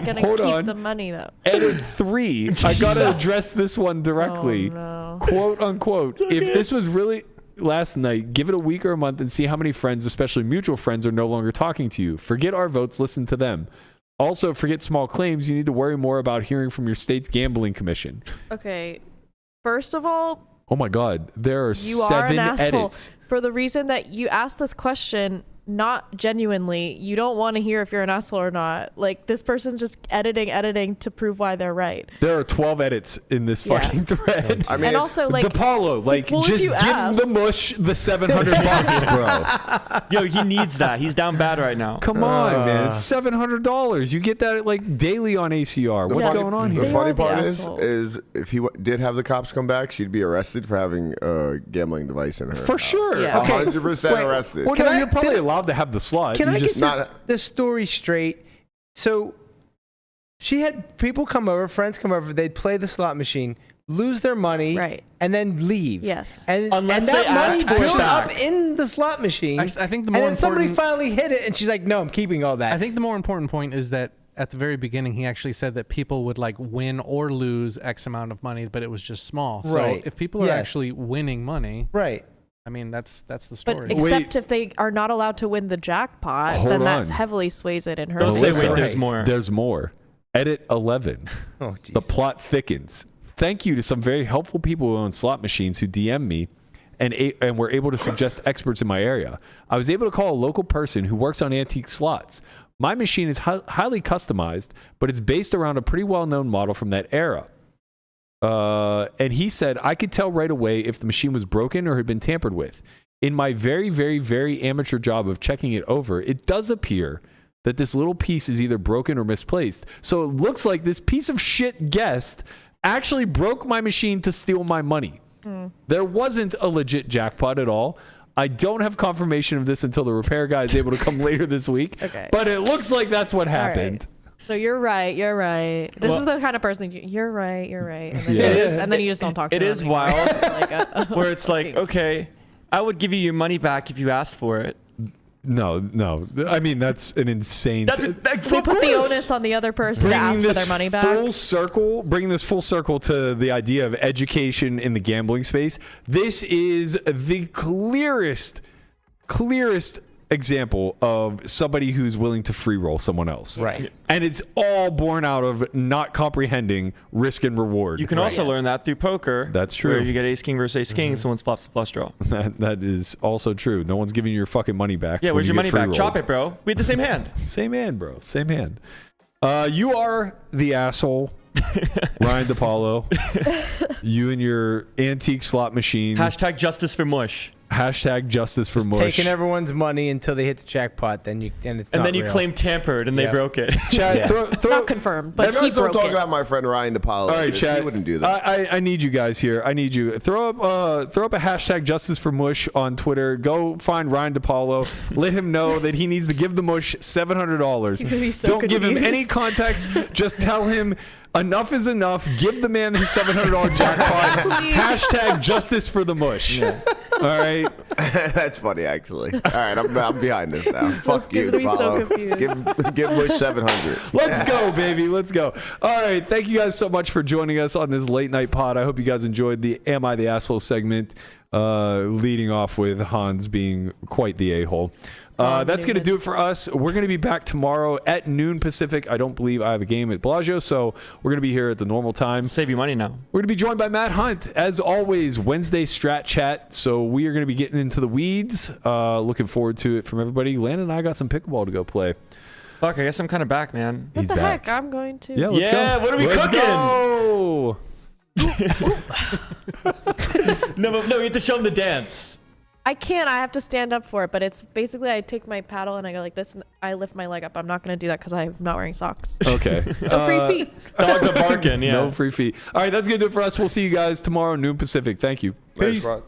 gonna Hold keep on. the money though. Edit 3. I gotta address this one directly. Oh, no. Quote unquote. If this was really last night, give it a week or a month and see how many friends, especially mutual friends, are no longer talking to you. Forget our votes. Listen to them. Also, forget small claims. You need to worry more about hearing from your state's gambling commission. Okay. First of all, Oh my God. There are you 7 are an asshole edits. for the reason that you asked this question not genuinely. You don't want to hear if you're an asshole or not. Like, this person's just editing to prove why they're right. There are 12 edits in this fucking thread. I mean, And it's- also, like, DePaulo, like, well, if just you give the asked- mush the $700, bro. Yo, he needs that. He's down bad right now. Come on, man. It's $700. You get that like daily on ACR. What's going on The here? funny are the part assholes. is if he did have the cops come back, she'd be arrested for having a gambling device in her. For sure. Yeah. Okay. 100% Wait, arrested. Well, Can no, I- you're probably did- allowed to have the slot. Can You I just get the story straight? So she had people come over, friends come over, they'd play the slot machine, lose their money, Right. and then leave. Yes. And, Unless and they that money asked for it built back. up in the slot machine. I think the and more then somebody important- finally hit it, and she's like, "No, I'm keeping all that." I think the more important point is that at the very beginning, he actually said that people would like win or lose X amount of money, but it was just small. Right. So if people are Yes. actually winning money, right. I mean, that's the But story. except if they are not allowed to win the jackpot, Hold then that on. heavily sways it in her Don't say, favor. wait, there's Right. more. There's more. Edit 11. Oh, The jeez. plot thickens. Thank you to some very helpful people who own slot machines who DM me and were able to suggest experts in my area. I was able to call a local person who works on antique slots. My machine is highly customized, but it's based around a pretty well-known model from that era. And he said I could tell right away if the machine was broken or had been tampered with. In my very, very, very amateur job of checking it over, it does appear that this little piece is either broken or misplaced. So it looks like this piece of shit guest actually broke my machine to steal my money. There wasn't a legit jackpot at all. I don't have confirmation of this until the repair guy is able to come later this week. Okay. But it looks like that's what happened. So you're right. This is the kind of person you're right. And then, Yeah. and then you just don't talk to It them is anymore. wild. Like, Where it's like, okay, I would give you your money back if you asked for it. No. I mean, that's an insane... we put the onus on the other person to ask for their money back. Bringing this full circle to the idea of education in the gambling space. This is the clearest example of somebody who's willing to free roll someone else. Right. And it's all born out of not comprehending risk and reward. You can also learn that through poker. That's true. Where you get ace king versus ace king, someone flops the flush draw. That is also true. No one's giving you your fucking money back. Yeah, when where's you your get money back? free Chop rolled. it, bro. We had the same hand. Same hand, bro. Same hand. You are the asshole, Ryan DePaulo. You and your antique slot machine. Hashtag justice for mush. Hashtag justice for Just mush. taking everyone's money until they hit the jackpot, then it's And not then you real. claim tampered and they Yeah. broke it. Chad, Yeah. throw, Not confirmed, but You he guys don't broke talk it. about my friend Ryan DePaulo. all right, Chad. He wouldn't do that. I need you guys here. I need you. Throw up a hashtag justice for mush on Twitter. Go find Ryan DePaulo. Let him know that he needs to give the mush $700. He's gonna be so Don't give him any confused. context. Just tell him enough is enough. Give the man his $700 jackpot. Hashtag justice for the mush. All right. That's funny, actually. All right, I'm behind this now. Fuck you, he's gonna be so DePaulo. Give Bush 700. Let's go, baby. Let's go. All right. Thank you guys so much for joining us on this late night pod. I hope you guys enjoyed the Am I the Asshole segment, leading off with Hans being quite the a-hole. That's going to do it for us. We're going to be back tomorrow at noon Pacific. I don't believe I have a game at Bellagio, so we're going to be here at the normal time. Save you money now. We're going to be joined by Matt Hunt, as always, Wednesday Strat Chat. So we are going to be getting into the weeds. Looking forward to it from everybody. Landon and I got some pickleball to go play. Fuck, I guess I'm kind of back, man. What He's the back. heck? I'm going to. Yeah, let's Yeah, go. what are we Let's cooking? go. No, you have to show them the dance. I can't. I have to stand up for it. But it's basically I take my paddle and I go like this and I lift my leg up. I'm not going to do that because I'm not wearing socks. Okay. No free feet. Dogs are barking, yeah. No free feet. All right, that's going to do it for us. We'll see you guys tomorrow, noon Pacific. Thank you. Nice Peace. rock.